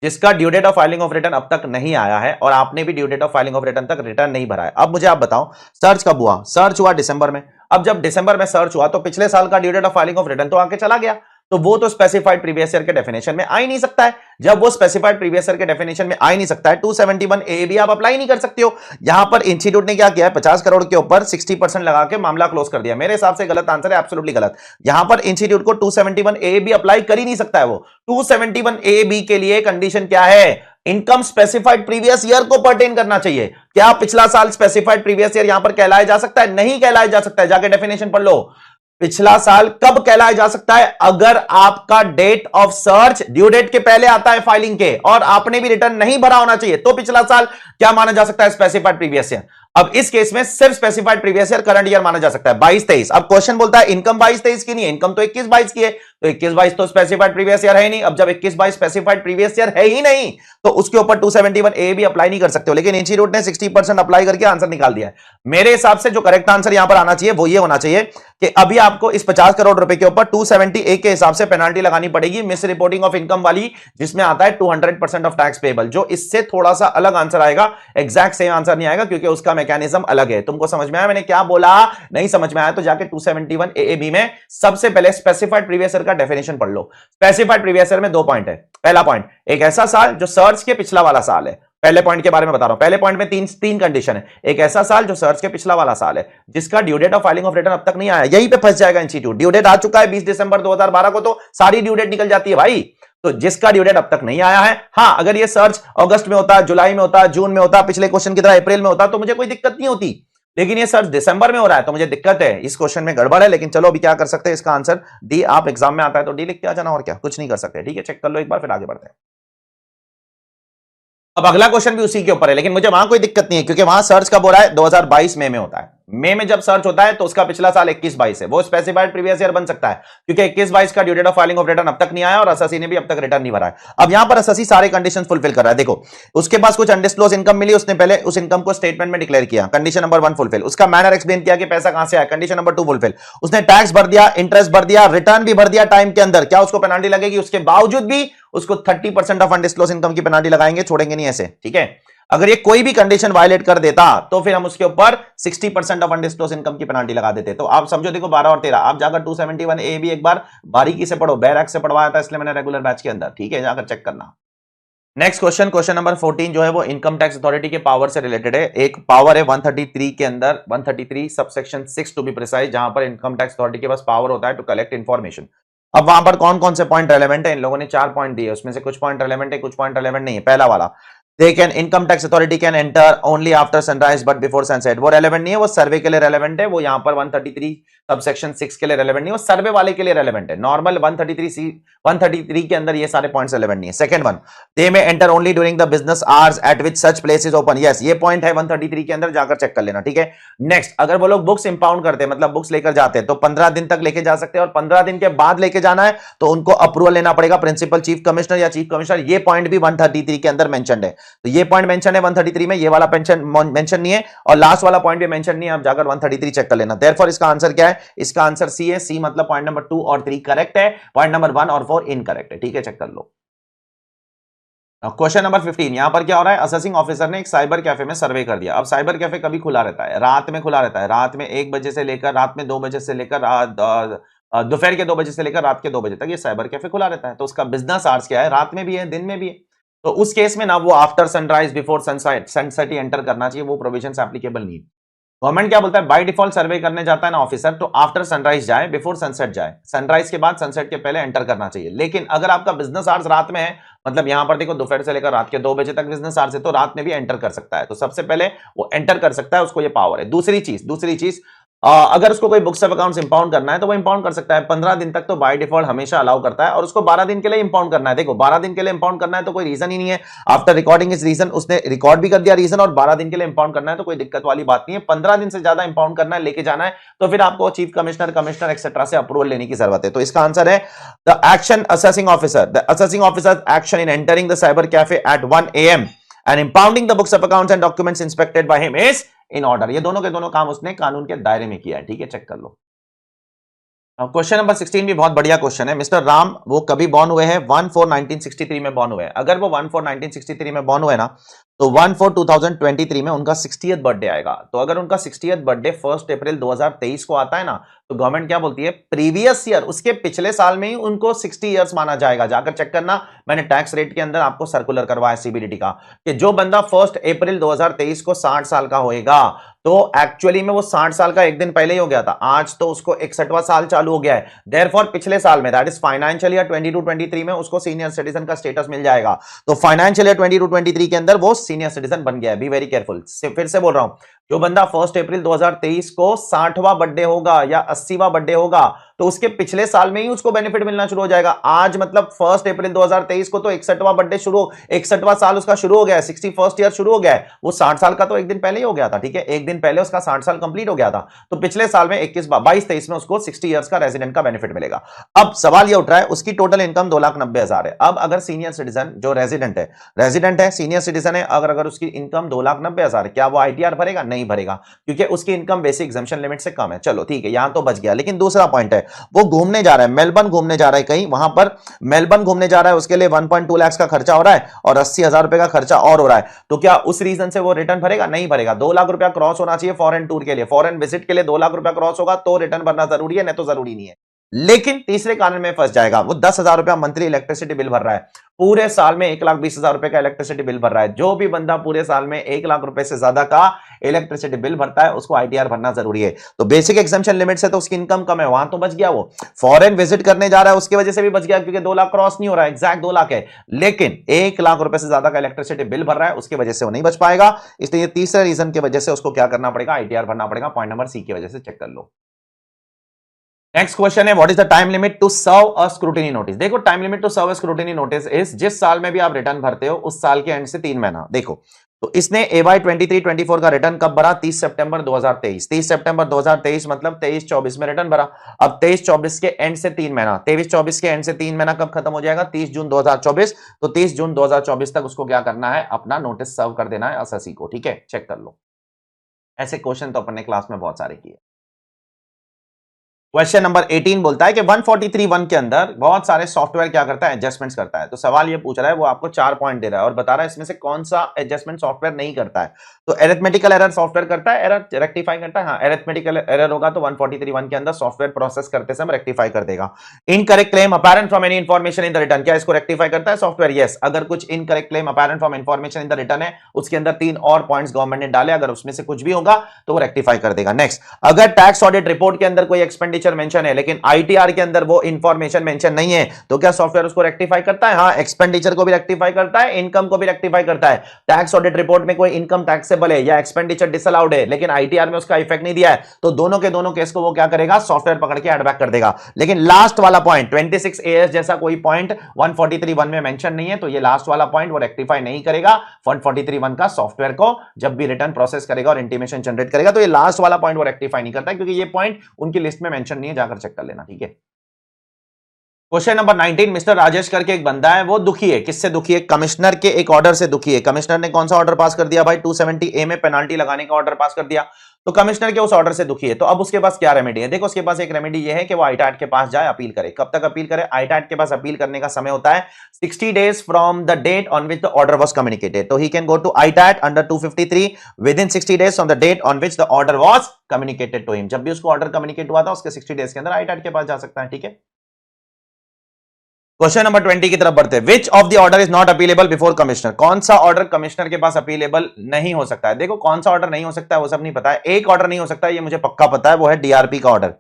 जिसका due date of filing of return अब तक नहीं आया है और आपने भी due date of filing of return तक रिटर्न नहीं भरा है। अब मुझे आप बताओ, सर्च कब हुआ? सर्च हुआ दिसंबर में। अब जब दिसंबर में सर्च हुआ तो पिछले साल का due date of filing of return तो आके चला गया, तो वो तो स्पेसिफाइड प्रीवियस ईयर के डेफिनेशन में आ ही नहीं सकता है। जब वो स्पेसिफाइड प्रीवियस ईयर के डेफिनेशन में आ ही नहीं सकता है, 271 ए भी आप अप्लाई नहीं कर सकते हो। यहां पर इंस्टीट्यूट ने क्या किया है, 50 करोड़ के ऊपर 60% लगा के मामला क्लोज कर दिया। मेरे हिसाब से गलत आंसर है, एब्सोल्युटली गलत। यहां पर इंस्टीट्यूट को 271 ए भी अप्लाई कर ही नहीं सकता है। वो 271 ए बी के लिए कंडीशन क्या है, इनकम स्पेसिफाइड प्रीवियस ईयर को पर्टेन करना चाहिए। क्या पिछला साल स्पेसिफाइड प्रीवियस ईयर यहां पर कहलाया जा सकता है? नहीं कहलाया जा सकता है, जाके डेफिनेशन पढ़ लो। पिछला साल कब कहलाया जा सकता है? अगर आपका date of search due date के पहले आता है फाइलिंग के, और आपने भी रिटर्न नहीं भरा होना चाहिए, तो पिछला साल क्या माना जा सकता है? Specified previous year. अब इस केस में सिर्फ specified previous year current year माना जा सकता है, 22-23। अब क्वेश्चन बोलता है इनकम 22-23 की नहीं है, इनकम तो 21-22 की है, तो 21-22 तो स्पेसिफाइड प्रीवियस ईयर है ही नहीं। अब जब 21-22 स्पेसिफाइड प्रीवियस ईयर है ही नहीं, तो उसके ऊपर 271 ए भी अप्लाई नहीं कर सकते हो। लेकिन इंस्टीट्यूट ने 60% अप्लाई करके आंसर निकाल दिया है। मेरे हिसाब से जो करेक्ट आंसर यहां पर आना चाहिए वो ये होना चाहिए कि अभी आपको इस 50 करोड़ रुपए के ऊपर 270 ए के हिसाब से पेनाल्टी लगानी पड़ेगी, मिस रिपोर्टिंग ऑफ इनकम वाली, जिसमें आता है 200% ऑफ टैक्स पेबल। जो इससे थोड़ा सा अलग आंसर आएगा, एग्जैक्ट सेम आंसर नहीं आएगा, क्योंकि उसका मैकेनिज्म अलग है। तुमको समझ में आया मैंने क्या बोला? नहीं समझ में आया तो जाके 271 ए बी में सबसे पहले स्पेसिफाइड प्रीवियस ईयर का डेफिनेशन पढ़ लो। स्पेसिफाइड प्रीवियस ईयर में 2 पॉइंट है। पहला पॉइंट, एक ऐसा साल जो सर्च के पिछला वाला साल है। पहले पॉइंट के बारे में बता रहा हूं। पहले पॉइंट में तीन कंडीशन है। एक ऐसा साल जो सर्च के पिछला वाला साल है, जिसका due date of filing of return अब तक नहीं आया। यहीं पे फंस जाएगा इंस्टीट्यूट। ड्यू डेट आ चुका है 20 दिसंबर 2012 को, तो सारी ड्यू डेट निकल जाती है भाई। तो जिसका ड्यू डेट अब तक नहीं आया है, हां अगर ये सर्च अगस्त में होता, जुलाई में होता, जून में होता, पिछले क्वेश्चन की तरह अप्रैल में होता, तो मुझे कोई दिक्कत नहीं होती। लेकिन ये सर्च दिसंबर में हो रहा है तो मुझे दिक्कत है। इस क्वेश्चन में गड़बड़ है, लेकिन चलो अभी क्या कर सकते हैं, इसका आंसर डी। आप एग्जाम में आता है तो डी लिख के आ जाना, और क्या, कुछ नहीं कर सकते। ठीक है, चेक कर लो एक बार, फिर आगे बढ़ते हैं। अब अगला क्वेश्चन भी उसी के ऊपर है, लेकिन मुझे वहां कोई दिक्कत नहीं है, क्योंकि वहां सर्च कब हो रहा है? 2022 मई में होता है। मई में जब सर्च होता है तो उसका पिछला साल 21-22 है, वो स्पेसिफाइड प्रीवियस ईयर बन सकता है, क्योंकि 21-22 का due date of filing of return अब तक नहीं आया, और एसएससी ने भी अब तक रिटर्न नहीं भरा है। अब यहां पर एसएससी सारे कंडीशन फुलफिल कर रहा है। देखो, उसके पास कुछ अनडिस्क्लोज इनकम मिली, उसने पहले उस इनकम को स्टेटमेंट में डिक्लेयर किया, कंडीशन नंबर 1 फुलफिल। उसका मैनर एक्सप्लेन किया कि पैसा कहां से आया, कंडीशन नंबर 2 फुलफिल। उसने टैक्स भर दिया, इंटरेस्ट भर दिया, रिटर्न भी भर दिया टाइम के अंदर, क्या उसको पेनाल्टी लगेगी? उसके बावजूद भी उसको 30% ऑफ अनडिस्क्लोज इनकम की पेनाल्टी लगाएंगे, छोड़ेंगे नहीं ऐसे। ठीक है, अगर ये कोई भी कंडीशन वायलेट कर देता तो फिर हम उसके ऊपर 60% ऑफ अनडिस्क्लोज इनकम की पेनाल्टी लगा देते। तो आप समझो, देखो 12 और 13, आप जाकर 271 ए भी एक बार बारीकी से पढ़ो, बैरक से पढ़वाया था इसलिए मैंने रेगुलर बैच के अंदर। ठीक है, जाकर चेक करना। नेक्स्ट क्वेश्चन, क्वेश्चन नंबर 14 जो है वो इनकम टैक्स अथॉरिटी के पावर से रिलेटेड है। एक पावर है 133 के अंदर, 133 सबसेक्शन 6 टू बी प्रिसाइज, जहां पर इनकम टैक्स अथॉरिटी के पास पावर होता है टू कलेक्ट इन्फॉर्मेशन। अब वहां पर कौन कौन से पॉइंट रेलेवेंट है? इन लोगों ने 4 पॉइंट दिए, उसमें से कुछ पॉइंट रेलेवेंट है, कुछ पॉइंट रेलेवेंट नहीं है। पहला वाला, they can income tax authority can enter only after sunrise but before sunset, वो रेलेवेंट नहीं है, वो सर्वे के लिए रेलेवेंट है। वो यहां पर 133 सबसेक्शन 6 के लिए रेलेवेंट नहीं है, वो सर्वे वाले के लिए रेलेवेंट है। नॉर्मल 133 के अंदर ये सारे पॉइंट्स रेलेवेंट नहीं है। सेकंड वन, दे में enter only during the business hours eight which such place is open, yes ये पॉइंट है 133 के अंदर, जाकर चेक कर लेना। ठीक है, नेक्स्ट, अगर वो लोग बुक्स इंपाउंड करते हैं, मतलब बुक्स लेकर जाते हैं, तो 15 दिन तक लेके जा सकते हैं, और 15 दिन के बाद लेके जाना है तो उनको अप्रूवल लेना पड़ेगा प्रिंसिपल चीफ कमिश्नर या चीफ कमिश्नर। ये पॉइंट भी 133 के अंदर मेंशन्ड है। तो ये पॉइंट मेंशन है 133 में, ये वाला मेंशन नहीं है, और लास्ट वाला पॉइंट भी मेंशन नहीं है। आप जाकर 133 चेक कर लेना। देयरफॉर इसका आंसर क्या है? इसका आंसर सी है। सी मतलब पॉइंट नंबर 2 और 3 करेक्ट है, पॉइंट नंबर 1 और 4 इनकरेक्ट है। ठीक है, चेक कर लो। क्वेश्चन नंबर 15, यहां पर क्या हो रहा है? असेसिंग ऑफिसर ने एक साइबर कैफे में सर्वे कर दिया। अब साइबर कैफे कभी खुला रहता है? रात में खुला रहता है। रात में 1 बजे से लेकर रात में 2 बजे से लेकर दोपहर के 2 बजे से लेकर रात के 2 बजे तक ये साइबर कैफे खुला रहता है। तो उसका बिजनेस आवर्स क्या है? रात में भी है, दिन में भी है। तो उस केस में ना वो आफ्टर सनराइज बिफोर सनसेट ही एंटर करना चाहिए, वो प्रोविजन एप्लीकेबल नहीं है। गवर्नमेंट क्या बोलता है? बाय डिफॉल्ट सर्वे करने जाता है ना ऑफिसर, तो आफ्टर सनराइज जाए, बिफोर सनसेट जाए। सनराइज के बाद सनसेट के पहले एंटर करना चाहिए। लेकिन अगर आपका बिजनेस आवर्स रात में है, मतलब यहां पर देखो दोपहर से लेकर रात के 2 बजे तक बिजनेस आवर्स है, तो रात में भी एंटर कर सकता है। तो सबसे पहले वो एंटर कर सकता है, उसको ये पावर है। दूसरी चीज अगर उसको कोई बुक्स ऑफ अकाउंट्स इंपाउंड करना है तो वो इंपाउंड कर सकता है। 15 दिन तक तो बाय डिफॉल्ट हमेशा अलाउ करता है, और उसको 12 दिन के लिए इंपाउंड करना है। देखो 12 दिन के लिए इंपाउंड करना है तो कोई रीजन ही नहीं है। आफ्टर रिकॉर्डिंग इस रीजन, उसने रिकॉर्ड भी कर दिया रीजन, और 12 दिन के लिए इंपाउंड करना है तो कोई दिक्कत वाली बात नहीं है। 15 दिन से ज्यादा इंपाउंड करना है, लेके जाना है, तो फिर आपको चीफ कमिश्नर एक्सेट्रा से अप्रूवल लेने की जरूरत है। तो इसका आंसर है the action assessing officer, the assessing officer action in entering the cyber cafe at 1 AM and impounding the books of accounts and documents inspected by him is in order। ये दोनों के दोनों काम उसने कानून के दायरे में किया है। ठीक है, चेक कर लो। क्वेश्चन नंबर 16 भी बहुत बढ़िया क्वेश्चन है। मिस्टर राम वो कभी बॉर्न हुए हैं? 1/4/1963 में बॉर्न हुए हैं। अगर वो 1/4/1963 में बॉर्न हुए ना, तो 1/4/2023 में उनका 60th बर्थडे आएगा। तो अगर उनका 60th बर्थडे 1 अप्रैल 2023 को आता है ना, तो गवर्नमेंट क्या बोलती है, प्रीवियस ईयर, उसके पिछले साल में ही उनको 60 इयर्स माना जाएगा। जाकर चेक करना, मैंने टैक्स रेट के अंदर आपको सर्कुलर करवाया सीबीडीटी का, कि जो बंदा 1 अप्रैल 2023 को 60 साल का होएगा, तो एक्चुअली में वो 60 साल का एक दिन पहले ही हो गया था, आज तो उसको 61वां साल चालू हो गया है। देयरफॉर पिछले साल में, दैट इज फाइनेंशियल ईयर 22-23 में उसको सीनियर सिटीजन का स्टेटस मिल जाएगा। तो फाइनेंशियल ईयर 22-23 के अंदर वो सीनियर सिटीजन बन गया है। Be very careful. फिर से बोल रहा हूं, जो बंदा 1 अप्रैल 2023 को 60वां बर्थडे होगा या 80वां बर्थडे होगा, तो उसके पिछले साल में ही उसको बेनिफिट मिलना शुरू हो जाएगा। आज मतलब 1 अप्रैल 2023 को तो 61वां बर्थडे शुरू, 61वां साल उसका शुरू हो गया है, 61st ईयर शुरू हो गया है। वो 60 साल का तो एक दिन पहले ही हो गया था, ठीक है, एक दिन पहले उसका 60 साल कंप्लीट हो गया था। तो पिछले साल में 22-23 में उसको 60 ईयर्स का रेजिडेंट का बेनिफिट मिलेगा। अब सवाल ये उठ रहा है, उसकी टोटल इनकम 2,90,000 है। अब अगर सीनियर सिटीजन जो रेजिडेंट है, सीनियर सिटीजन है, अगर उसकी इनकम 2,90,000 है, क्या वो आईटीआर भरेगा? नहीं भरेगा, क्योंकि उसकी इनकम बेसिक एग्जम्पशन लिमिट से कम है। चलो ठीक है, यहां तो बच गया। लेकिन दूसरा पॉइंट है, वो घूमने जा रहा है, मेलबर्न घूमने जा रहा है, कहीं वहां पर मेलबर्न घूमने जा रहा है, उसके लिए 1.2 लाख का खर्चा हो रहा है और 80,000 रुपए का खर्चा और हो रहा है। तो क्या उस रीजन से वो रिटर्न भरेगा? नहीं भरेगा। 2 लाख रुपया क्रॉस होना चाहिए फॉरेन टूर के लिए, फॉरेन विजिट के लिए 2 लाख रुपया क्रॉस होगा तो रिटर्न भरना जरूरी है, नहीं तो जरूरी नहीं है। लेकिन तीसरे कारण में फंस जाएगा, वो 10,000 रुपया मंथली इलेक्ट्रिसिटी बिल भर रहा है, पूरे साल में 1,20,000 रुपए का इलेक्ट्रिसिटी बिल भर रहा है। जो भी बंदा पूरे साल में 1 लाख रुपए से ज्यादा का इलेक्ट्रिसिटी बिल भरता है, उसको आईटीआर भरना जरूरी है। तो बेसिक एग्जम्पशन लिमिट से तो उसकी इनकम कम है, वहां तो बच गया। वो फॉरेन विजिट करने जा रहा है, उसकी वजह से भी बच गया, क्योंकि 2 लाख क्रॉस नहीं हो रहा है, एग्जैक्ट 2 लाख है। लेकिन 1 लाख रुपए से ज्यादा का इलेक्ट्रिसिटी बिल भर रहा है, उसकी वजह से वो नहीं बच पाएगा। इसलिए तीसरे रीजन की वजह से उसको क्या करना पड़ेगा? आईटीआर भरना पड़ेगा। पॉइंट नंबर सी की वजह से चेक कर लो। नेक्स्ट क्वेश्चन है, what is the time limit to serve a scrutiny notice. देखो, time limit to serve a scrutiny notice is, जिस साल में भी आप रिटर्न भरते हो उस साल के एंड से 3 महीना। देखो, तो इसने AY 23-24 का रिटर्न कब भरा? 30 सितंबर 2023। 30 सितंबर 2023 मतलब 23-24 में रिटर्न भरा। अब 23-24 के एंड से 3 महीना, 23-24 के एंड से 3 महीना कब खत्म हो जाएगा? 30 जून 2024। तो 30 जून 2024 तक उसको क्या करना है? अपना नोटिस सर्व कर देना है एसएससी को, ठीक है, चेक कर लो। ऐसे क्वेश्चन तो अपन ने क्लास में बहुत सारे किए। क्वेश्चन नंबर 18 बोलता है कि 143(1) के अंदर बहुत सारे सॉफ्टवेयर क्या करता है? एडजस्टमेंट्स करता है। तो सवाल ये पूछ रहा है, वो आपको 4 पॉइंट दे रहा है और बता रहा है इसमें से कौन सा एडजस्टमेंट सॉफ्टवेयर नहीं करता है। तो एरिथमेटिकल एरर सॉफ्टवेयर करता है, एरर रेक्टिफाई करता है। हाँ, एरिथमेटिकल एरर होगा तो 143(1) के अंदर सॉफ्टवेयर प्रोसेस करते समय रेक्टिफाई कर देगा। Incorrect claim apparent from any information in the return, क्या इसको रेक्टिफाई करता है सॉफ्टवेयर? यस। अगर कुछ incorrect claim apparent from information in the return है, उसके अंदर 3 और पॉइंट्स गवर्नमेंट ने डाले, अगर उसमें से कुछ भी होगा तो वो रेक्टिफाई कर देगा। नेक्स्ट, अगर टैक्स ऑडिट रिपोर्ट के अंदर कोई एक्सपेंडिचर मेंशन है लेकिन आईटीआर के अंदर वो इंफॉर्मेशन मेंशन नहीं है, तो क्या सॉफ्टवेयर उसको रेक्टिफाई करता है? हाँ, एक्सपेंडिचर को भी रेक्टिफाई करता है, इनकम को भी रेक्टिफाई करता है। टैक्स ऑडिट रिपोर्ट में कोई इनकम टैक्सेबल है या एक्सपेंडिचर डिसअलाउड है, लेकिन आईटीआर में उसका इफेक्ट नहीं दिया है, तो दोनों के दोनों केस को वो क्या करेगा? सॉफ्टवेयर पकड़ के एड बैक कर देगा। लेकिन लास्ट वाला पॉइंट 26AS जैसा कोई पॉइंट 143(1) में मेंशन नहीं है, तो ये लास्ट वाला पॉइंट वो रेक्टिफाई नहीं करेगा। 143(1) का सॉफ्टवेयर को जब भी रिटर्न प्रोसेस करेगा और इंटीमेशन जनरेट करेगा, तो ये लास्ट वाला पॉइंट वो रेक्टिफाई नहीं करता, क्योंकि ये पॉइंट उनकी लिस्ट में मेंशन नहीं है, जाकर चेक कर लेना, ठीक है। क्वेश्चन नंबर 19, मिस्टर राजेश करके एक बंदा है, वो दुखी है। किससे दुखी है? कमिश्नर के एक ऑर्डर से दुखी है। कमिश्नर ने कौन सा ऑर्डर पास कर दिया भाई? 270A में पेनाल्टी लगाने का ऑर्डर पास कर दिया। तो कमिश्नर के उस ऑर्डर से दुखी है, तो अब उसके पास क्या रेमेडी है? देखो, उसके पास एक रेमेडी ये है कि वो आईटैट के पास जाए, अपील करे। कब तक अपील करे? आईटैट के पास अपील करने का समय होता है 60 days from the date on which the order was communicated. तो he can go to ITAT under 253 within 60 days from the date on which the order was communicated to him. जब भी उसको order communicate हुआ था, उसके 60 days के अंदर आईटैट के पास जा सकता है, ठीक है। क्वेश्चन नंबर 20 की तरफ बढ़ते हैं। Which of the order is not appealable before commissioner? कौन सा ऑर्डर कमिश्नर के पास अपीलेबल नहीं हो सकता है? देखो, कौन सा ऑर्डर नहीं हो सकता है वो सब नहीं पता है। एक ऑर्डर नहीं हो सकता है, ये मुझे पक्का पता है, वो है डीआरपी का ऑर्डर।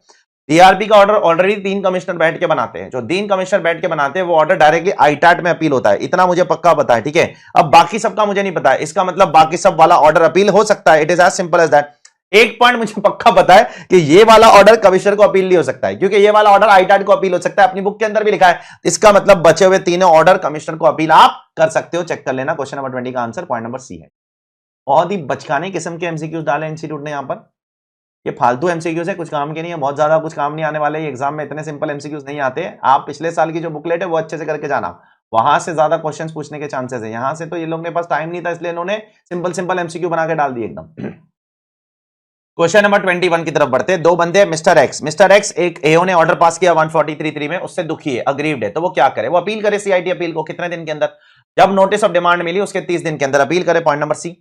डीआरपी का ऑर्डर ऑलरेडी 3 कमिश्नर बैठ के बनाते हैं। जो 3 कमिश्नर बैठ के बनाते हैं, वो ऑर्डर डायरेक्टली आईटैट में अपील होता है, इतना मुझे पक्का पता है, ठीक है। अब बाकी सबका मुझे नहीं पता है, इसका मतलब बाकी सब वाला ऑर्डर अपील हो सकता है। It is as simple as that. एक पॉइंट मुझे पक्का पता है कि ये वाला ऑर्डर कमिश्नर को अपील नहीं हो सकता है, क्योंकि ये वाला ऑर्डर आईटैट को अपील हो सकता है, अपनी बुक के अंदर भी लिखा है। इसका मतलब बचे हुए तीनों ऑर्डर कमिश्नर को अपील आप कर सकते हो, चेक कर लेना। क्वेश्चन नंबर 20 का आंसर पॉइंट नंबर सी है। बहुत ही बचकाने किस्म के एमसीक्यूज डाले इंस्टीट्यूट ने यहां पर। ये फालतू एमसीक्यूज है, कुछ काम के नहीं है, बहुत ज्यादा कुछ काम नहीं आने वाले। एग्जाम में इतने सिंपल एमसीक्यूज नहीं आते। आप पिछले साल की जो बुकलेट है वो अच्छे से करके जाना, वहां से ज्यादा क्वेश्चंस पूछने के चांसेस है। यहां से तो ये लोगों के पास टाइम नहीं था, इसलिए इन्होंने सिंपल एमसीक्यू बना के डाल दिए एकदम। क्वेश्चन नंबर 21 की तरफ बढ़ते हैं। दो बंदे मिस्टर एक्स एक एओ ने ऑर्डर पास किया 143.3 में, उससे दुखी है, अग्रीव्ड है, तो वो क्या करे? वो अपील करे सीआईटी अपील को कितने दिन के अंदर? जब नोटिस ऑफ डिमांड मिली उसके 30 दिन के अंदर अपील करे, पॉइंट नंबर सी।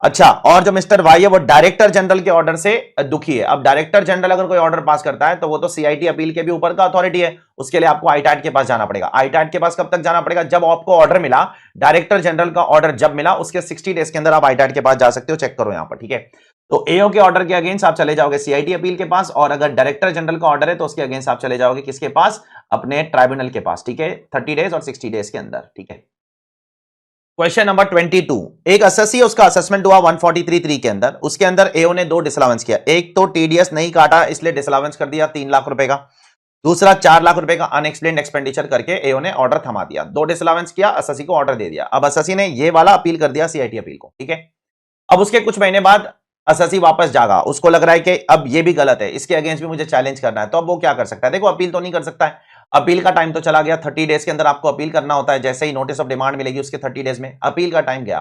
अच्छा, और जो मिस्टर वाई है वो डायरेक्टर जनरल के ऑर्डर से दुखी है। अब डायरेक्टर जनरल अगर कोई ऑर्डर पास करता है तो वो तो सीआईटी अपील के भी ऊपर का अथॉरिटी है, उसके लिए आपको आईटैट के पास जाना पड़ेगा। आईटैट के पास कब तक जाना पड़ेगा? जब आपको ऑर्डर मिला, डायरेक्टर जनरल का ऑर्डर जब मिला उसके 60 डेज के अंदर आप आईटैट के पास जा सकते हो। चेक करो यहां पर, ठीक है। तो एओ के ऑर्डर के अगेंस्ट आप चले जाओगे सीआईटी अपील के पास, और अगर डायरेक्टर जनरल का ऑर्डर है तो उसके अगेंस्ट आप चले जाओगे किसके पास? अपने ट्राइब्यूनल के पास, ठीक है, 30 डेज और 60 डेज के अंदर, ठीक है। क्वेश्चन नंबर 22, एक एसएससी उसका असेसमेंट हुआ 143.3 के अंदर, उसके अंदर एओ ने दो डिसअलाउंस किया। एक तो टीडीएस नहीं काटा इसलिए डिसअलाउंस कर दिया 3 लाख रुपए का, दूसरा 4 लाख रुपए का अनएक्सप्लेन्ड एक्सपेंडिचर करके एओ ने ऑर्डर थमा दिया। दो डिसअलाउंस किया, एसएससी को ऑर्डर दे दिया। अब एसएससी ने ये वाला अपील कर दिया सीआईटी अपील को, ठीक है। अब उसके कुछ महीने बाद एसएससी वापस जागा, उसको लग रहा है कि अब ये भी गलत है, इसके अगेंस्ट भी मुझे चैलेंज करना है, तो अब वो क्या कर सकता है? देखो, अपील तो नहीं कर सकता है, अपील का टाइम तो चला गया, 30 डेज के अंदर आपको अपील करना होता है, जैसे ही नोटिस ऑफ डिमांड मिलेगी उसके 30 डेज में अपील का टाइम गया।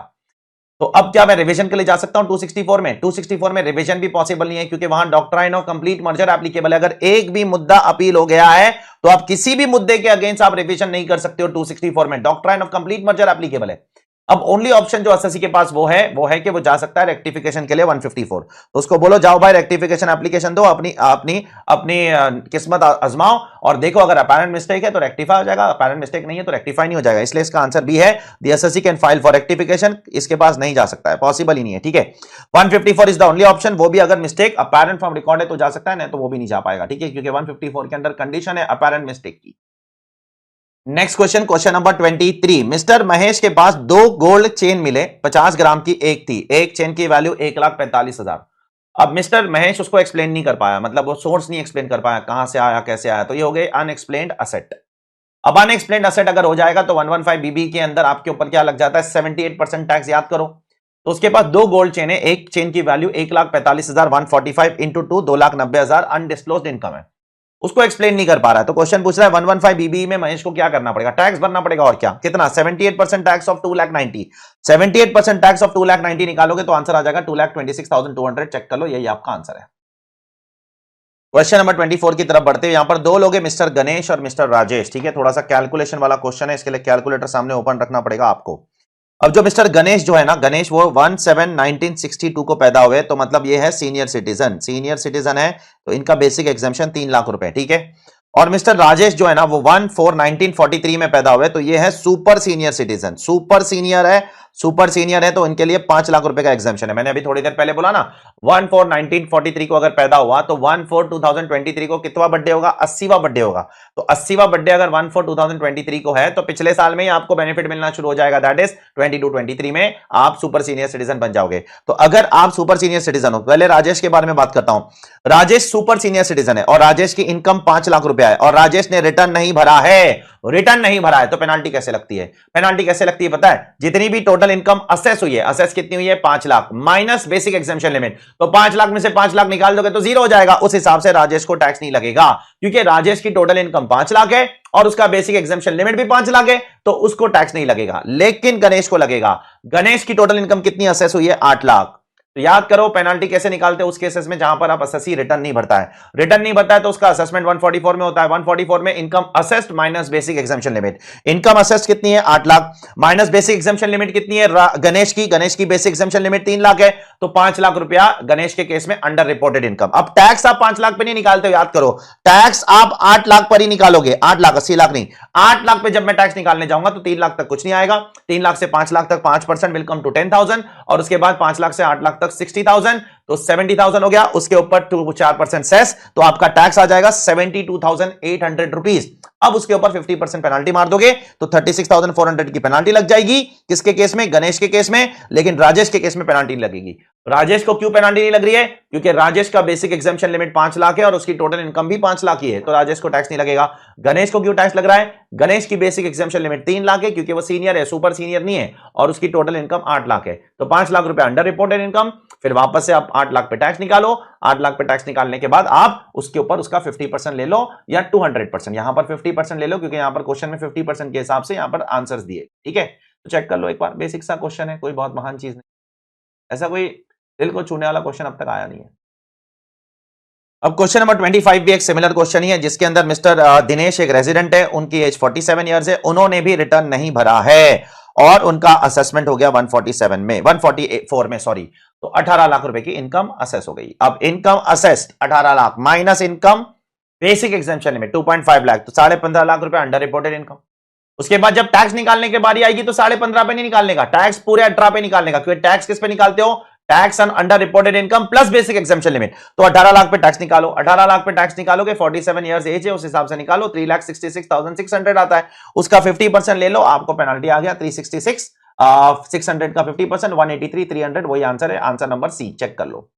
तो अब क्या मैं रिवीजन के लिए जा सकता हूं 264 में? 264 में रिवीजन भी पॉसिबल नहीं है, क्योंकि वहां doctrine of complete merger applicable है। अगर एक भी मुद्दा अपील हो गया है तो आप किसी भी मुद्दे के अगेंस्ट आप रिवीजन नहीं कर सकते हो 264 में, doctrine of complete merger applicable है। अब ओनली ऑप्शन जो एसएससी के पास वो है कि वो जा सकता है रेक्टिफिकेशन के लिए 154। तो उसको बोलो जाओ भाई रेक्टिफिकेशन एप्लीकेशन दो, अपनी अपनी अपनी किस्मत आजमाओ और देखो, अगर अपेरेंट मिस्टेक है तो रेक्टिफाई हो जाएगा, अपेरेंट मिस्टेक नहीं है तो रेक्टिफाई नहीं हो जाएगा। इसलिए इसका आंसर बी है, the assessee can file for rectification. इसके पास नहीं जा सकता है, पॉसिबल ही नहीं है, ठीक है। 154 इज द ओनली ऑप्शन, वो भी अगर मिस्टेक अपेरेंट फ्रॉम रिकॉर्ड है तो जा सकता है, नहीं तो वो भी नहीं जा पाएगा, ठीक है, क्योंकि 154 के अंदर कंडीशन है अपेरेंट मिस्टेक की। Next question, question number 23, mister Mahesh के पास दो गोल्ड चेन मिले, 50 ग्राम की एक थी, एक चेन की वैल्यू 1,45,000। अब मिस्टर महेश उसको एक्सप्लेन नहीं कर पाया, मतलब वो सोर्स नहीं एक्सप्लेन कर पाया, कहां से आया कैसे आया, तो ये हो गए अनएक्सप्लेन्ड असेट। अब अनएक्सप्लेन्ड असेट अगर हो जाएगा तो 115 बीबी के अंदर आपके ऊपर क्या लग जाता है? 78% टैक्स। याद करो, तो उसके पास दो गोल्ड चेन है, एक चेन की वैल्यू 1,45,000, 145 इंटू 2, 2,90,000 अनडिस्क्लोज्ड इनकम है, उसको एक्सप्लेन नहीं कर पा रहा है। तो क्वेश्चन पूछ रहा है 115 बीबी में महेश को क्या करना पड़ेगा? टैक्स भरना पड़ेगा, और क्या, कितना? 78% टैक्स ऑफ 2,90,000, 78% टैक्स ऑफ 2,90,000 निकालोगे तो आंसर आ जाएगा 2,26,200। चेक कर लो, यही आपका आंसर है। क्वेश्चन नंबर 24 की तरफ बढ़ते हैं। यहां पर दो लोग हैं, मिस्टर गणेश और मिस्टर राजेश, ठीक है। थोड़ा सा कैलकुलेशन वाला क्वेश्चन है, इसके लिए कैलकुलेटर सामने ओपन रखना पड़ेगा आपको। अब जो मिस्टर गणेश जो है ना, गणेश वो 17/1962 को पैदा हुए, तो मतलब ये है सीनियर सिटीजन है, तो इनका बेसिक एग्जाम्शन 3 लाख रुपए, ठीक है। और मिस्टर राजेश जो है ना वो 1/4/1943 में पैदा हुए, तो ये है super senior citizen, super senior है, तो इनके लिए 5 लाख रुपए का एग्जाम्शन है। मैंने अभी थोड़ी देर पहले बोला ना, 1/4/1943 को अगर पैदा हुआ तो 1/4/2023 को कितवा बर्थडे होगा? 80वां बर्थडे होगा। तो 80वां बर्थडे अगर 1/4/2023 को है तो पिछले साल में ही आपको बेनिफिट मिलना शुरू हो जाएगा, दैट इज 22-23 में आप सुपर सीनियर सिटीजन बन जाओगे। तो अगर आप सुपर सीनियर सिटीजन हो, पहले राजेश के बारे में बात करता हूं। राजेश सुपर सीनियर सिटीजन है और राजेश की इनकम 5 लाख रुपया है और राजेश ने रिटर्न नहीं भरा है, तो पेनाल्टी कैसे लगती है? पेनाल्टी कैसे लगती है पता है? जितनी भी टोटल इनकम असेस हुई है, असेस कितनी हुई है? 5 lakh minus basic exemption limit, तो 5 लाख में से 5 लाख निकाल दोगे तो जीरो हो जाएगा। उस हिसाब से राजेश को टैक्स नहीं लगेगा, क्योंकि राजेश की टोटल इनकम 5 लाख है और उसका बेसिक एग्जाम्शन लिमिट भी 5 लाख है, तो उसको टैक्स नहीं लगेगा। लेकिन गणेश को लगेगा। गणेश की टोटल इनकम कितनी असेस हुई है? 8 लाख। तो याद करो पेनाल्टी कैसे निकालते हैं उस केसेस में जहां पर आप एसएससी रिटर्न नहीं भरता है, तो उसका असेसमेंट 144 में होता है। 144 में income assessed minus basic exemption limit. Income assessed कितनी है? 8 lakh minus basic exemption limit कितनी है? गणेश की बेसिक एग्जाम्शन लिमिट 3 लाख है, तो 5 लाख रुपया गणेश के केस में अंडर रिपोर्टेड इनकम। अब टैक्स आप 5 लाख पे नहीं निकालते हो, याद करो, टैक्स आप 8 लाख पर ही निकालोगे। 8 लाख, 80 लाख नहीं, 8 लाख पे जब मैं टैक्स निकालने जाऊंगा तो 3 लाख तक कुछ नहीं आएगा। 3 लाख से 5 लाख तक 5% विल कम टू 10,000 और उसके बाद 5 लाख से 8 लाख तक 60,000, तो 70,000 हो गया। उसके ऊपर 4% सेस, तो आपका टैक्स आ जाएगा 72,800 रुपीज। अब उसके ऊपर 50% पेनाल्टी मार दोगे तो 36,400 की पेनाल्टी लग जाएगी। किसके केस में? गणेश के केस में। लेकिन राजेश के केस में पेनाल्टी नहीं लगेगी। राजेश को क्यों पेनाल्टी नहीं लग रही है? क्योंकि राजेश का बेसिक एग्जाम्शन लिमिट 5 लाख है और उसकी टोटल इनकम भी 5 लाख ही है, तो राजेश को टैक्स नहीं लगेगा। गणेश को क्यों टैक्स लग रहा है? गणेश की बेसिक एग्जाम्शन लिमिट 3 लाख है, क्योंकि वो सीनियर है, सुपर सीनियर नहीं है, और उसकी टोटल इनकम 8 लाख है, तो 5 लाख रुपए अंडर रिपोर्टेड इनकम। फिर वापस से आप 8 लाख पे टैक्स निकालो। 8 लाख पे टैक्स निकालने के बाद आप उसके ऊपर उसका 50% ले लो या 200%। यहां पर 50% ले लो, क्योंकि यहां पर क्वेश्चन में 50% के हिसाब से यहां पर आंसर्स दिए, ठीक है। तो चेक कर लो एक बार, बेसिक सा क्वेश्चन है, कोई बहुत महान चीज नहीं, ऐसा कोई दिल को छूने वाला क्वेश्चन अब तक आया नहीं है। अब क्वेश्चन नंबर 25 भी एक सिमिलर क्वेश्चन ही है, जिसके अंदर मिस्टर दिनेश एक रेजिडेंट है, उनकी एज 47 इयर्स है, उन्होंने भी रिटर्न नहीं भरा है और उनका असेसमेंट हो गया 147 में 144 में सॉरी, तो 18 लाख रुपए की इनकम असेस हो गई। अब income assessed 18 lakh minus income basic exemption limit 2.5 lakh, तो 15.5 लाख रुपए अंडर रिपोर्टेड इनकम। उसके बाद जब टैक्स निकालने की बारी आएगी तो 15.5 पे नहीं निकालने का, टैक्स पूरे 18 पे निकालने का, क्योंकि टैक्स किस पे निकालते हो, tax on under reported income plus basic exemption limit. तो 18 लाख पे टैक्स निकालो, 18 लाख पे टैक्स निकालोगे, 47 इयर्स एज है उस हिसाब से निकालो, 3,66,600 आता है, उसका 50% ले लो, आपको पेनल्टी आ गया 366, 600 का 50% 183, 300, वही आंसर है, आंसर नंबर सी, चेक कर लो।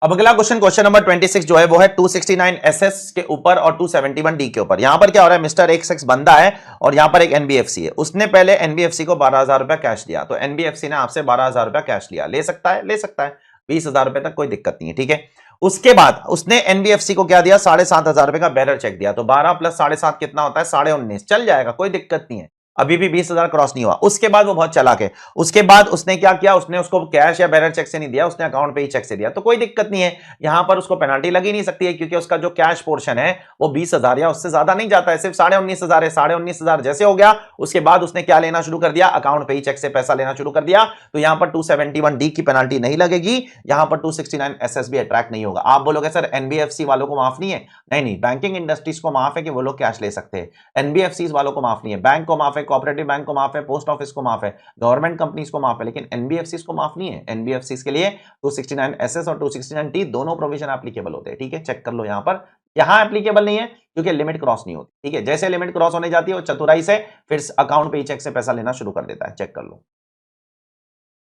अब अगला क्वेश्चन, क्वेश्चन नंबर 26 जो है वो है 269 एसएस के ऊपर और 271 डी के ऊपर। यहां पर क्या हो रहा है, मिस्टर एक्स बंदा है और यहां पर एक एनबीएफसी है, उसने पहले एनबीएफसी को 12,000 रुपया कैश दिया, तो एनबीएफसी ने आपसे 12,000 रुपया कैश लिया, ले सकता है, ले सकता है 20,000 रुपए तक, कोई दिक्कत नहीं है, ठीक है। उसके बाद उसने एनबीएफसी को क्या दिया, 7,500 रुपए का बैरर चेक दिया, तो 12 प्लस 7.5 कितना होता है, 19.5, चल जाएगा, कोई दिक्कत नहीं है, अभी भी 20,000 क्रॉस नहीं हुआ। उसके बाद वो बहुत चालाक है, उसके बाद उसने क्या किया, उसने उसको कैश या बैरर चेक से नहीं दिया, उसने अकाउंट पे ही चेक से दिया, तो कोई दिक्कत नहीं है, यहां पर उसको पेनल्टी लगी नहीं सकती है, क्योंकि उसका जो कैश पोर्शन है वो 20,000 या उससे ज्यादा नहीं जाता है, सिर्फ 19,500 है, 19,500 जैसे हो गया, उसके बाद उसने क्या लेना शुरू कर दिया, अकाउंट पे ही चेक से पैसा लेना शुरू कर दिया, तो यहां पर 271 डी की पेनल्टी नहीं लगेगी, यहां पर 269 एसएस भी अट्रैक्ट नहीं होगा। आप बोलोगे सर एनबीएफसी वालों को माफ नहीं है, नहीं, बैंकिंग इंडस्ट्रीज को माफ है कि वो लोग कैश ले सकते हैं, एनबीएफसी वालों को माफ नहीं है, बैंक को माफ है, कोऑपरेटिव बैंक को माफ है, पोस्ट ऑफिस को माफ है, गवर्नमेंट कंपनीज को माफ है, लेकिन एनबीएफसी को माफ नहीं है। एनबीएफसी के लिए 269 एसएस और 269 टी दोनों प्रोविजन एप्लीकेबल होते हैं, ठीक है, चेक कर लो। यहां एप्लीकेबल नहीं है क्योंकि लिमिट क्रॉस नहीं होती, ठीक है, जैसे लिमिट क्रॉस होने जाती है वो चतुराई से फिर अकाउंट पे ही चेक से पैसा लेना शुरू कर देता है, चेक कर लो।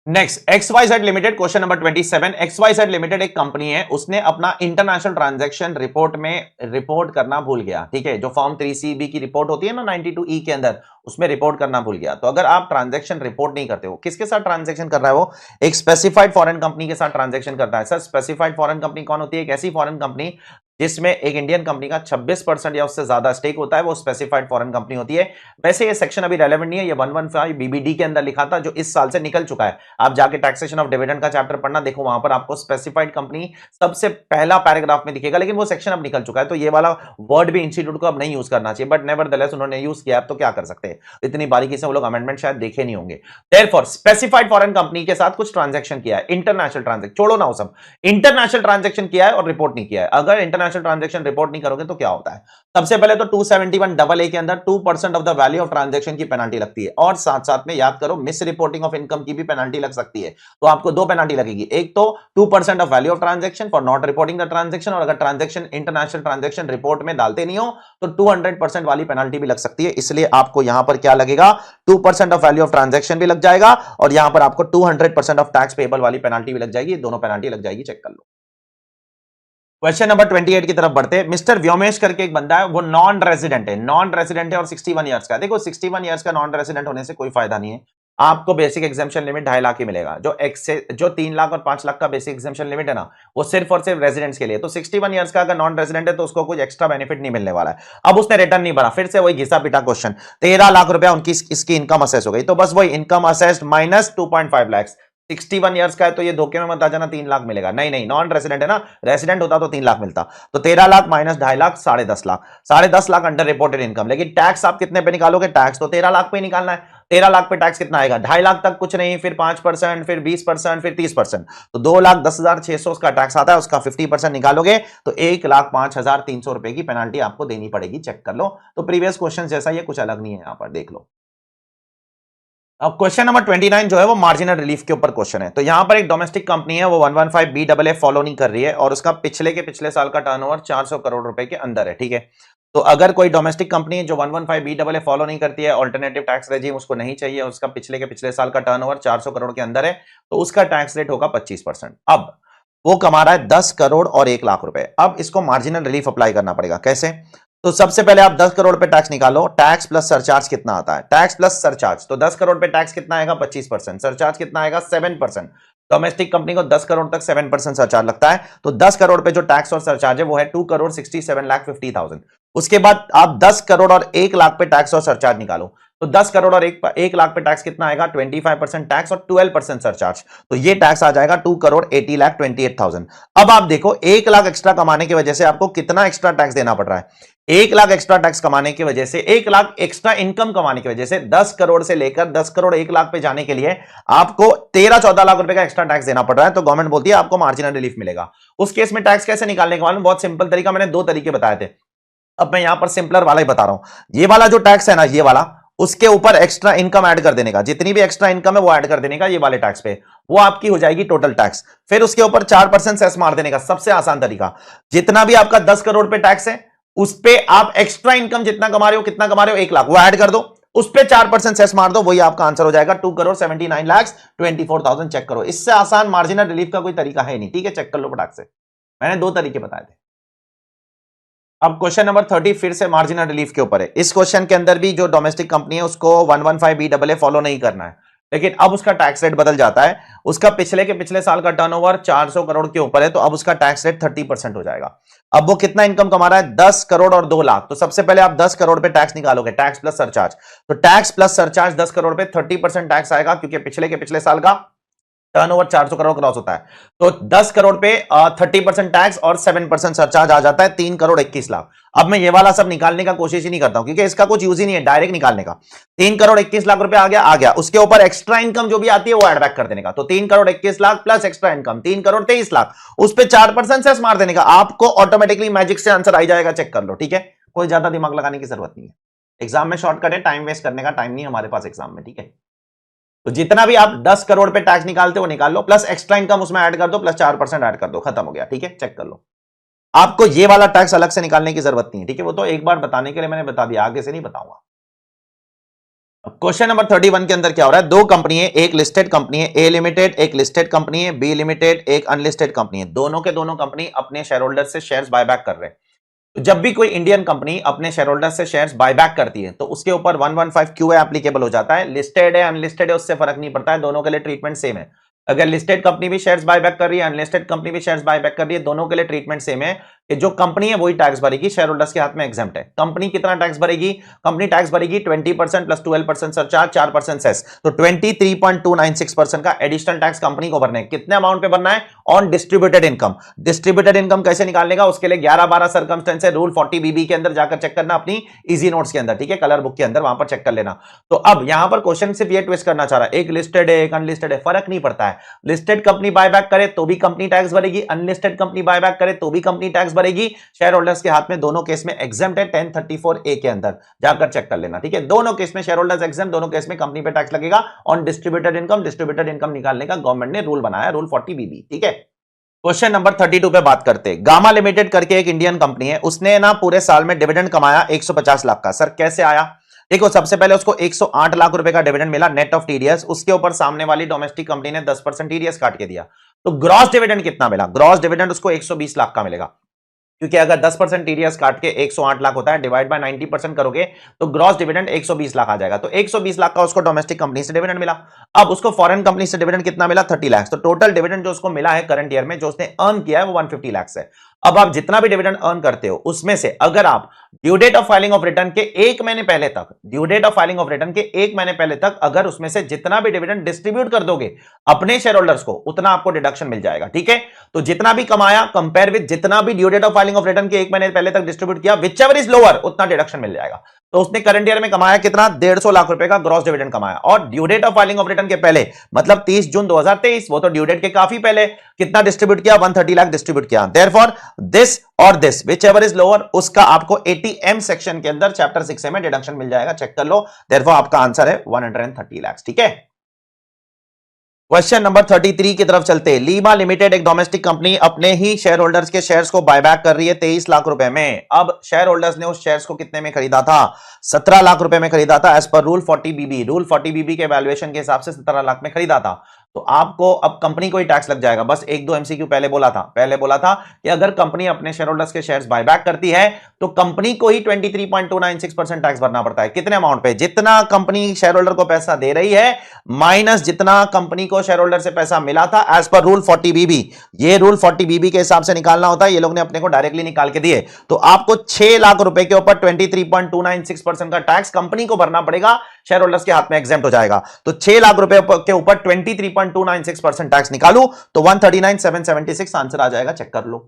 Next, XYZ limited, question number 27। XYZ limited एक कंपनी है, उसने अपना इंटरनेशनल ट्रांजैक्शन रिपोर्ट में रिपोर्ट करना भूल गया, ठीक है, जो फॉर्म 3CB की रिपोर्ट होती है ना 92E के अंदर, उसमें रिपोर्ट करना भूल गया। तो अगर आप ट्रांजैक्शन रिपोर्ट नहीं करते हो, किसके साथ ट्रांजैक्शन कर रहा है वो, एक स्पेसिफाइड फॉरेन कंपनी के साथ ट्रांजैक्शन करता है। सर स्पेसिफाइड फॉरेन कंपनी कौन होती है, एक ऐसी फॉरेन कंपनी जिसमें एक इंडियन कंपनी का 26% या उससे ज्यादा स्टेक होता है, वो स्पेसिफाइड फॉरेन कंपनी होती है। वैसे ये सेक्शन अभी रेलेवेंट नहीं है, ये 115 बीबीडी के अंदर लिखा था जो इस साल से निकल चुका है। आप जाके टैक्सेशन ऑफ डिविडेंड का चैप्टर पढ़ना, देखो वहां पर आपको स्पेसिफाइड कंपनी सबसे पहला पैराग्राफ में दिखेगा, लेकिन वो सेक्शन अब निकल चुका है, तो ये वाला वर्ड भी इंस्टीट्यूट को अब नहीं यूज करना चाहिए, बट नेवरदलेस उन्होंने यूज किया, तो क्या कर सकते हैं, इतनी बारीकी से वो लोग अमेंडमेंट शायद देखे नहीं होंगे। देयरफॉर स्पेसिफाइड फॉरेन कंपनी के साथ कुछ ट्रांजैक्शन किया है, इंटरनेशनल ट्रांजैक्शन छोड़ो ना, वो सब इंटरनेशनल ट्रांजैक्शन किया है और रिपोर्ट नहीं किया है। अगर इंटरनेशनल ट्रांजैक्शन रिपोर्ट नहीं करोगे तो क्या होता है, सबसे पहले तो 271 के अंदर 2% of the value of transaction की पेनल्टी लगती है, और साथ साथ में याद करो मिस रिपोर्टिंग ऑफ इनकम की भी पेनल्टी लग सकती है। तो आपको दो पेनल्टी लगेगी, एक तो 2% of value of transaction for not reporting the transaction, और अगर ट्रांजैक्शन इंटरनेशनल ट्रांजैक्शन रिपोर्ट में डालते नहीं हो तो 200% वाली पेनल्टी भी लग सकती है। इसलिए आपको यहां पर क्या लगेगा, 2% ऑफ वैल्यू ऑफ ट्रांजैक्शन भी लग जाएगा और यहां पर आपको 200% ऑफ टैक्स पेबल वाली पेनल्टी भी लग जाएगी, दोनों पेनल्टी लग जाएगी, चेक कर लो। क्वेश्चन नंबर 28 की तरफ बढ़ते हैं। मिस्टर व्योमेश करके एक बंदा है, वो नॉन रेजिडेंट है और 61 इयर्स का। देखो 61 इयर्स का नॉन रेजिडेंट होने से कोई फायदा नहीं है, आपको बेसिक एग्जाम्पशन लिमिट 2.5 लाख ही मिलेगा। जो 3 लाख और 5 लाख का बेसिक एग्जाम्पशन लिमिट है ना, वो सिर्फ और सिर्फ रेजिडेंट्स के लिए। तो 61 इयर्स का अगर नॉन रेजिडेंट है तो उसको कुछ एक्स्ट्रा बेनिफिट नहीं मिलने वाला है। अब उसने रिटर्न नहीं भरा, फिर से वही घिसा पिटा क्वेश्चन, 13 लाख रुपया उनकी इसकी इनकम असेस हो गई, तो बस वही income assessed minus 2.5 lakh. 61 years का है तो ये धोखे में मत आ जाना 3 लाख मिलेगा, नहीं, नॉन रेजिडेंट है ना, रेजिडेंट होता तो 3 लाख मिलता। तो 13 lakh minus 2.5 lakh 10.5 lakh, 10.5 lakh under reported income. लेकिन टैक्स आप कितने पे निकालोगे, टैक्स तो 13 लाख पे ही निकालना है। 13 लाख पे टैक्स कितना आएगा, 2.5 लाख तक कुछ नहीं, फिर 5%, फिर 20%, फिर 30%, तो 2,10,600 उसका टैक्स आता है, उसका 50% निकालोगे तो 1,05,300 रुपए की पेनाल्टी आपको देनी पड़ेगी, चेक कर लो। तो प्रीवियस क्वेश्चन जैसा ये कुछ अलग नहीं है, यहां पर देख लो। अब क्वेश्चन नंबर 29 जो है वो मार्जिनल रिलीफ के ऊपर क्वेश्चन है। तो यहां पर एक डोमेस्टिक कंपनी है, वो 115 BAA फॉलो नहीं कर रही है और उसका पिछले साल का टर्नओवर 400 करोड़ रुपए के अंदर है, ठीक है। तो अगर कोई डोमेस्टिक कंपनी है जो 115 BAA फॉलो नहीं करती है, ऑल्टरनेटिव टैक्स रेजिम उसको नहीं चाहिए, उसका पिछले साल का टर्नओवर 400 करोड़ के अंदर है, तो उसका टैक्स रेट होगा 25%। अब वो कमा रहा है 10 करोड़ और 1 लाख रुपए। अब इसको मार्जिनल रिलीफ अप्लाई करना पड़ेगा, कैसे? तो सबसे पहले आप 10 करोड़ पे टैक्स निकालो, टैक्स प्लस सरचार्ज कितना आता है, टैक्स प्लस सरचार्ज, तो 10 करोड़ पे टैक्स कितना आएगा 25%, सरचार्ज कितना आएगा 7%, डोमेस्टिक कंपनी को 10 करोड़ तक 7% सरचार्ज लगता है, तो 10 करोड़ पे जो टैक्स और सरचार्ज है वो है 2,67,50,000। उसके बाद आप 10 करोड़ और 1 लाख पे टैक्स और सरचार्ज निकालो, तो 10 करोड़ और 1 लाख पे टैक्स कितना आएगा, 25% टैक्स और 12% सरचार्ज, तो ये टैक्स आ जाएगा 2,80,28,000। अब आप देखो 1 लाख एक्स्ट्रा कमाने की वजह से आपको कितना एक्स्ट्रा टैक्स देना पड़ रहा है। 1 लाख एक्स्ट्रा टैक्स कमाने की वजह से, 1 लाख एक्स्ट्रा इनकम कमाने की वजह से 10 करोड़ से लेकर 10 करोड़ 1 लाख पे जाने के लिए आपको 13-14 लाख रुपए का एक्स्ट्रा टैक्स देना पड़ रहा है, तो गवर्नमेंट बोलती है आपको मार्जिनल रिलीफ मिलेगा। उस केस में टैक्स कैसे निकालने का मालूम, बहुत सिंपल तरीका, मैंने 2 तरीके बताए थे, अब मैं यहां पर सिंपलर वाला ही बता रहा हूं। ये वाला जो टैक्स है ना, ये वाला, उसके ऊपर एक्स्ट्रा इनकम ऐड कर देने का, जितनी भी एक्स्ट्रा इनकम है वो ऐड कर देने का ये वाले टैक्स पे, वो आपकी हो जाएगी टोटल टैक्स। फिर उसके ऊपर 4% सेस मार देने का, सबसे आसान तरीका, जितना भी आपका 10 करोड़ पे टैक्स है उस पे आप एक्स्ट्रा इनकम जितना कमा रहे हो, कितना कमा रहे हो, 1 लाख, वो ऐड कर दो, उस पे 4% सेस मार दो, वही आपका आंसर हो जाएगा 2,79,24,000। चेक करो, इससे आसान मार्जिनल रिलीफ का कोई तरीका है नहीं, ठीक है, चेक कर लो फटाक से, मैंने 2 तरीके बताए थे। अब क्वेश्चन नंबर 30 फिर से मार्जिनल रिलीफ के ऊपर है। इस क्वेश्चन के अंदर भी जो डोमेस्टिक कंपनी है उसको 115BAA फॉलो नहीं करना है, लेकिन अब उसका टैक्स रेट बदल जाता है। उसका पिछले के पिछले साल का टर्नओवर 400 करोड़ के ऊपर है, तो अब उसका टैक्स रेट 30% हो जाएगा। अब वो कितना इनकम कमा रहा है, 10 करोड़ और 2 लाख, तो सबसे पहले आप 10 करोड़ पे टैक्स निकालोगे, टैक्स प्लस सरचार्ज, तो टैक्स प्लस सरचार्ज 10 करोड़ पे 30% टैक्स आएगा, क्योंकि पिछले के पिछले साल का टर्नओवर 400 करोड़ क्रॉस होता है, तो 10 करोड़ पे 30% टैक्स और 7% सरचार्ज आ जाता है 3,21,00,000। अब मैं ये वाला सब निकालने का कोशिश ही नहीं करता हूं, क्योंकि इसका कुछ यूज ही नहीं है डायरेक्ट निकालने का। 3,21,00,000 रुपए आ गया, उसके ऊपर एक्स्ट्रा इनकम जो भी आती है वो एड बैक कर देने का, तो 3,21,00,000 प्लस एक्स्ट्रा इनकम 3,23,00,000, उस पर 4% सेस मार देने का, आपको ऑटोमेटिकली मैजिक से आंसर आ जाएगा, चेक कर लो, ठीक है, कोई ज्यादा दिमाग लगाने की जरूरत नहीं है। एग्जाम में शॉर्टकट है, टाइम वेस्ट करने का टाइम नहीं हमारे पास एग्जाम में, ठीक है। तो जितना भी आप 10 करोड़ पे टैक्स निकालते हो निकाल लो, प्लस एक्स्ट्रा इनकम उसमें ऐड कर दो, प्लस 4% ऐड कर दो, खत्म हो गया, ठीक है, चेक कर लो। आपको ये वाला टैक्स अलग से निकालने की जरूरत नहीं है, ठीक है, वो तो एक बार बताने के लिए मैंने बता दिया, आगे से नहीं बताऊंगा। क्वेश्चन नंबर 31 के अंदर क्या हो रहा है, 2 कंपनी है, एक लिस्टेड कंपनी है ए लिमिटेड, एक लिस्टेड कंपनी है बी लिमिटेड, एक अनलिस्टेड कंपनी है, दोनों के दोनों कंपनी अपने शेयर होल्डर से शेयर्स बायबैक कर रहे हैं। तो जब भी कोई इंडियन कंपनी अपने शेयर होल्डर से शेयर्स बायबैक करती है तो उसके ऊपर 115 QA एप्लीकेबल हो जाता है। लिस्टेड है अनलिस्टेड है उससे फर्क नहीं पड़ता है, दोनों के लिए ट्रीटमेंट सेम है। अगर लिस्टेड कंपनी भी शेयर्स बायबैक कर रही है, अनलिस्टेड कंपनी भी शेयर्स बायबैक कर रही है, दोनों के लिए ट्रीटमेंट सेम है कि जो कंपनी है वही टैक्स भरेगी, शेयर होल्डर्स के हाथ में एग्जेम्प्ट है। कंपनी कितना टैक्स भरेगी, कंपनी टैक्स भरेगी 20% प्लस 12% सरचार्ज 4% सेस, तो 23.296% का एडिशनल टैक्स कंपनी को भरना है। कितने अमाउंट पे भरना है, on distributed income. Distributed income कैसे निकालने का, उसके लिए 11-12 सर्कमस्टेंस है, रूल 40BB के अंदर जाकर चेक करना, अपनी इजी नोट्स के अंदर, ठीक है, कलर बुक के अंदर, वहां पर चेक कर लेना। तो अब यहां पर क्वेश्चन सिर्फ ये ट्विस्ट करना चाह रहा है, एक लिस्टेड है एक अनलिस्टेड है, फर्क नहीं पड़ता है। लिस्टेड कंपनी बायबैक करे तो भी कंपनी टैक्स भरेगी, अनलिस्टेड कंपनी बायबैक करे तो भी कंपनी टैक्स भरेगी। शेयर होल्डर्स के हाथ में दोनों केस में एग्जेम्प्ट है, 1034A के अंदर जाकर चेक कर लेना, ठीक है। दोनों केस में शेयर होल्डर्स एग्जेम्प्ट, दोनों केस में कंपनी पे टैक्स लगेगा on distributed income. Distributed income निकालने का गवर्नमेंट ने रूल बनाया, रूल 40BB, ठीक है। क्वेश्चन नंबर 32 पे बात करते हैं। गामा लिमिटेड करके एक इंडियन कंपनी है, उसने ना पूरे साल में डिविडेंड कमाया 150 लाख का। सर कैसे आया, देखो सबसे पहले उसको 108 लाख रुपए का डिविडेंड मिला नेट ऑफ टीडीएस, उसके ऊपर सामने वाली डोमेस्टिक कंपनी ने 10% टीडीएस काट के दिया, तो ग्रॉस डिविडेंड कितना मिला, ग्रॉस डिविडेंड उसको 120 लाख का मिलेगा, क्योंकि अगर 10% टीडीएस काट के 108 लाख होता है, डिवाइड बाय 90% करोगे तो ग्रॉस डिविडेंड 120 लाख आ जाएगा। तो 120 लाख का उसको डोमेस्टिक कंपनी से डिविडेंड मिला। अब उसको फॉरेन कंपनी से डिविडेंड कितना मिला, 30 लाख। तो टोटल डिविडेंड जो उसको मिला है करंट ईयर में, जो उसने अर्न किया है वो 150 लाख है। अब आप जितना भी डिविडेंड अर्न करते हो उसमें से अगर आप due date of filing of return के 1 महीने पहले तक, due date of filing of return के 1 महीने पहले तक अगर उसमें से जितना भी डिविडेंड डिस्ट्रीब्यूट कर दोगे अपने शेयर होल्डर्स को, उतना आपको डिडक्शन मिल जाएगा, ठीक है। तो जितना भी कमाया कंपेयर विद जितना भी due date of filing of return के 1 महीने पहले तक डिस्ट्रीब्यूट किया, विच एवर इज लोअर, उतना डिडक्शन मिल जाएगा। तो उसने करंट ईयर में कमाया कितना, 150 लाख रुपए का ग्रॉस डिविडेंड कमाया, और due date of filing of return के पहले मतलब 30 जून 2023, वो तो ड्यू डेट के काफी पहले कितना डिस्ट्रीब्यूट किया, 130 लाख डिस्ट्रीब्यूट किया। देयरफॉर दिस और this which ever is lower, उसका आपको 80M सेक्शन के अंदर चैप्टर 6 में डिडक्शन मिल जाएगा, चेक कर लो। देयरफॉर आपका आंसर है 130 लाख, ठीक है। क्वेश्चन नंबर 33 की तरफ चलते हैं। लीमा लिमिटेड एक डोमेस्टिक कंपनी अपने ही शेयर होल्डर्स के शेयर्स को बायबैक कर रही है 23 लाख रुपए में। अब शेयर होल्डर्स ने उस शेयर्स को कितने में खरीदा था, 17 लाख रुपए में खरीदा था, as per rule 40BB। Rule 40BB के वैल्यूएशन के हिसाब से 17 लाख में खरीदा था। तो आपको अब कंपनी को ही टैक्स लग जाएगा। बस एक दो एमसीक्यू पहले बोला था कि अगर कंपनी अपने शेयर होल्डर्स के शेयर्स बायबैक करती है तो कंपनी को ही 23.296% टैक्स भरना पड़ता है। कितने अमाउंट पे? जितना कंपनी शेयर होल्डर को पैसा दे रही है माइनस जितना कंपनी को शेयर होल्डर से पैसा मिला था एज पर रूल 40BB। ये रूल 40BB के हिसाब से निकालना होता है, ये लोग ने अपने को डायरेक्टली निकाल के दिए। तो आपको 6 लाख रुपए के ऊपर 23.296% का टैक्स कंपनी को भरना पड़ेगा, शेयर होल्डर्स के हाथ में एग्जेम्प्ट हो जाएगा। तो 6 लाख रुपए के ऊपर 23.296% टैक्स निकालू तो 139,776 आंसर आ जाएगा, चेक कर लो।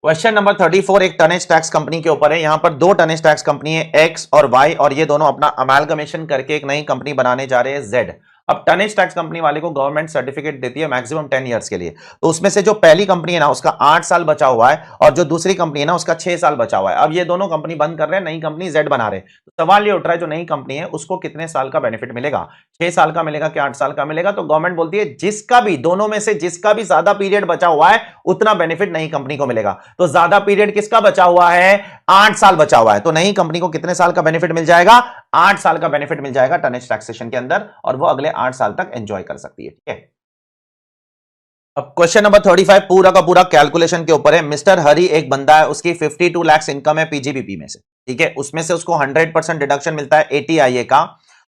क्वेश्चन नंबर 34 एक टनेज टैक्स कंपनी के ऊपर है। यहां पर दो टनेज टैक्स कंपनी है, एक्स और वाई, और ये दोनों अपना अमालगमेशन करके एक नई कंपनी बनाने जा रहे हैं, जेड। अब टनेज टैक्स कंपनी वाले को गवर्नमेंट सर्टिफिकेट देती है मैक्सिमम 10 इयर्स के लिए। तो उसमें से जो पहली कंपनी है ना उसका 8 साल बचा हुआ है और जो दूसरी कंपनी है ना उसका 6 साल बचा हुआ है। अब ये दोनों कंपनी बंद कर रहे हैं, नई कंपनी जेड बना रहे हैं। तो सवाल ये उठ रहा है जो नई कंपनी है उसको कितने साल का बेनिफिट मिलेगा, 6 साल का मिलेगा कि 8 साल का मिलेगा? तो गवर्नमेंट बोलती है जिसका भी, दोनों में से जिसका भी ज्यादा पीरियड बचा हुआ है उतना बेनिफिट नई कंपनी को मिलेगा। तो ज्यादा पीरियड किसका बचा हुआ है? 8 साल बचा हुआ है। तो नई कंपनी को कितने साल का बेनिफिट मिल जाएगा? 8 साल का बेनिफिट मिल जाएगा टनेज टैक्सेशन के अंदर, और वो अगले 8 साल तक एंजॉय कर सकती है। ठीक है, अब क्वेश्चन नंबर 35 पूरा का पूरा कैलकुलेशन के ऊपर है। मिस्टर हरी एक बंदा है, उसकी 52 लाख इनकम है पीजीबीपी में से, ठीक है। उसमें से उसको 100% डिडक्शन मिलता है एटीआईए का।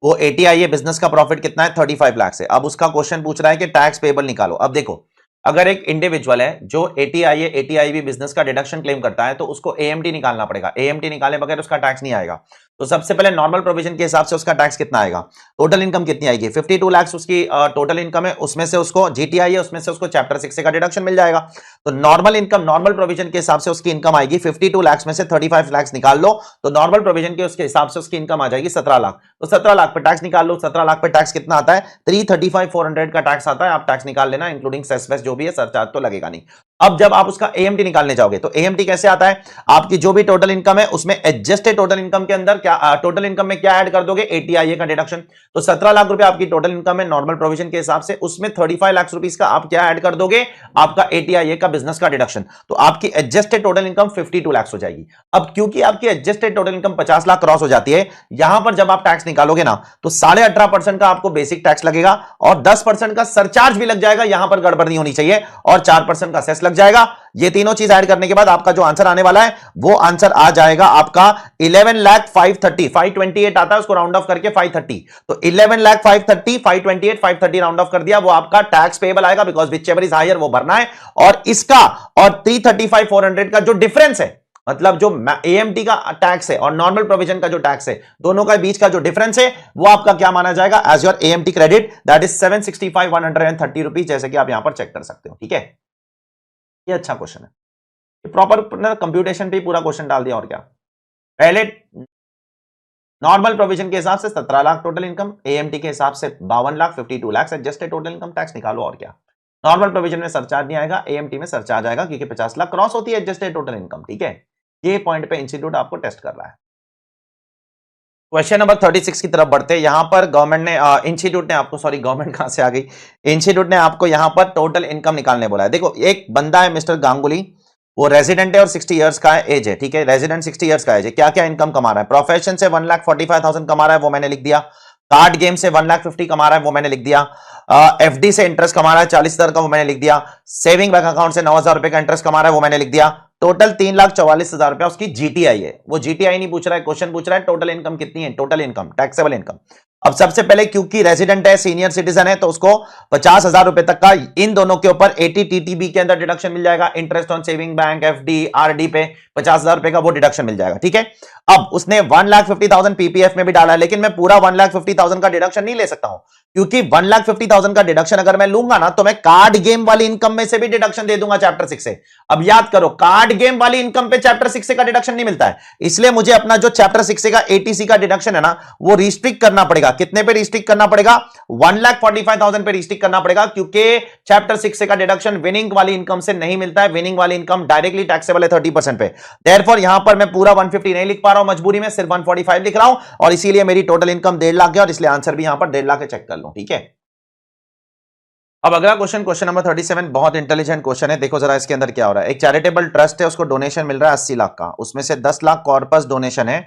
वो एटीआईए बिजनेस का प्रॉफिट कितना है? 35 लाख से। अब उसका क्वेश्चन पूछ रहा है कि टैक्स पेबल निकालो। अब देखो, अगर एक इंडिविजुअल है जो एटीआईए एटीआईबी बिजनेस का डिडक्शन क्लेम करता है तो उसको एएमटी निकालना पड़ेगा। एएमटी निकाले बगैर उसका टैक्स नहीं आएगा। तो सबसे पहले नॉर्मल प्रोविजन के हिसाब से उसका टैक्स कितना आएगा? टोटल इनकम कितनी आएगी? 52 लाख उसकी टोटल इनकम है, उसमें से उसको जीटीआई है, उसमें से उसको चैप्टर 6 का डिडक्शन मिल जाएगा। तो नॉर्मल इनकम, नॉर्मल प्रोविजन के हिसाब से उसकी इनकम आएगी 52 लाख में से 35 लाख निकाल लो तो नॉर्मल प्रोविजन के उसके हिसाब से उसकी इनकम आ जाएगी 17 लाख। तो 17 लाख पे टैक्स निकाल लो। 17 लाख पे टैक्स कितना आता है? 335,400 का टैक्स आता है। आप टैक्स निकाल लेना, इंक्लूडिंग सेस वेस जो भी है, सरचार्ज तो लगेगा नहीं। अब जब आप उसका एएमटी निकालने जाओगे तो एएमटी कैसे आता है? आपकी जो भी टोटल इनकम है उसमें एडजस्टेड टोटल इनकम के अंदर क्या, टोटल इनकम में क्या ऐड कर दोगे? एटीआईए का डिडक्शन। तो 17 लाख रुपए आपकी टोटल इनकम है नॉर्मल प्रोविजन के हिसाब से, उसमें 35 लाख रुपीस का आप क्या ऐड कर दोगे? आपका एटीआईए का बिजनेस का डिडक्शन। तो आपकी एडजस्टेड टोटल इनकम 52 लाख हो जाएगी। अब क्योंकि आपकी adjusted total income 50 lakh cross हो जाती है, यहां पर जब आप टैक्स निकालोगे ना तो 18.5% का आपको बेसिक टैक्स लगेगा और 10% का सरचार्ज भी लग जाएगा, यहां पर गड़बड़ नहीं होनी चाहिए, और 4% का सेस लग जाएगा। ये तीनों चीज ऐड करने के बाद आपका जो आंसर आने वाला है वो आंसर आ जाएगा आपका 11,530,528 आता है, उसको राउंड ऑफ करके 530। तो 11,530,528 530 राउंड ऑफ कर दिया, वो आपका टैक्स पेएबल आएगा, बिकॉज विचएवर इज हायर वो भरना है। और इसका और 335,400 का जो डिफरेंस है, मतलब जो एएमटी का टैक्स है और नॉर्मल प्रोविजन का जो टैक्स है, दोनों का बीच का जो डिफरेंस है वो आपका क्या माना जाएगा? As your AMT credit, that is 765,130 rupees, जैसे कि आप यहां पर चेक कर सकते हो। ठीक है, ये अच्छा क्वेश्चन है, प्रॉपर कंप्यूटेशन पे पूरा क्वेश्चन डाल दिया। और क्या, पहले नॉर्मल प्रोविजन के हिसाब से 17 लाख टोटल इनकम, एएमटी के हिसाब से 52 lakh, 52 lakh adjusted total income, tax निकालो। और क्या, नॉर्मल प्रोविजन में सरचार्ज नहीं आएगा, एएमटी में सरचार्ज आएगा क्योंकि 50 लाख क्रॉस होती है एडजस्टेड टोटल इनकम। ठीक है, ये पॉइंट पे इंस्टीट्यूट आपको टेस्ट कर रहा है। क्वेश्चन नंबर 36 की तरफ बढ़ते हैं। यहां पर गवर्नमेंट ने, इंस्टीट्यूट ने आपको, सॉरी गवर्नमेंट कहां से आ गई, इंस्टीट्यूट ने आपको यहां पर टोटल इनकम निकालने बोला है। देखो, एक बंदा है मिस्टर गांगुली, वो रेजिडेंट है और 60 इयर्स का एज है। ठीक है, रेजिडेंट 60 इयर्स का एज है। क्या क्या इनकम कमा रहा है? प्रोफेशन से 1,45,000 कमा रहा है, वो मैंने लिख दिया। कार्ड गेम से 1,50,000 कमा रहा है, वो मैंने लिख दिया। एफडी से इंटरेस्ट कमा रहा है 40,000 का, वो मैंने लिख दिया। सेविंग बैंक अकाउंट से 9,000 रुपए का इंटरेस्ट कमा रहा है, वो मैंने लिख दिया। टोटल 3,44,000 रुपया उसकी जीटीआई है। वो जीटीआई नहीं पूछ रहा है, क्वेश्चन पूछ रहा है टोटल इनकम कितनी है, टोटल इनकम, टैक्सेबल इनकम। अब सबसे पहले क्योंकि रेजिडेंट है, सीनियर सिटीजन है, तो उसको 50,000 रुपए तक का इन दोनों के ऊपर 80 टीटीबी के अंदर डिडक्शन मिल जाएगा। Interest on saving bank, FD, RD पे 50,000 रुपए का वो डिडक्शन मिल जाएगा। ठीक है, अब उसने 1,50,000 पीपीएफ में भी डाला है, लेकिन मैं पूरा 1,50,000 का डिडक्शन नहीं ले सकता हूं, क्योंकि 1,50,000 का डिडक्शन अगर मैं लूंगा ना तो मैं कार्ड गेम वाली इनकम में से भी डिडक्शन दे दूंगा चैप्टर 6 से। अब याद करो, कार्ड गेम वाली इनकम पे चैप्टर 6 से का डिडक्शन नहीं मिलता है, इसलिए मुझे अपना जो चैप्टर 6 से का एटीसी का डिडक्शन है ना वो रिस्ट्रिक्ट करना पड़ेगा। कितने पे रिस्ट्रिक्ट करना पड़ेगा? 1,45,000 पे रिस्ट्रिक्ट करना पड़ेगा, क्योंकि चैप्टर 6 से का डिडक्शन विनिंग वाली इनकम से नहीं मिलता है। विनिंग वाली इनकम डायरेक्टली टैक्सेबल है 30% पे। देयरफॉर यहां पर मैं पूरा 150 नहीं लिख पा रहा हूं, मजबूरी में सिर्फ 145 लिख रहा हूं, और इसीलिए मेरी टोटल इनकम 1.5 लाख है, और इसलिए आंसर भी यहां पर 1.5 लाख चेक कर लो। ठीक है, अब अगला क्वेश्चन, क्वेश्चन नंबर 37, बहुत इंटेलिजेंट क्वेश्चन है। देखो जरा इसके अंदर क्या हो रहा है। एक चैरिटेबल ट्रस्ट है, उसको डोनेशन मिल रहा है 80 लाख का, उसमें से 10 लाख कॉर्पस डोनेशन है,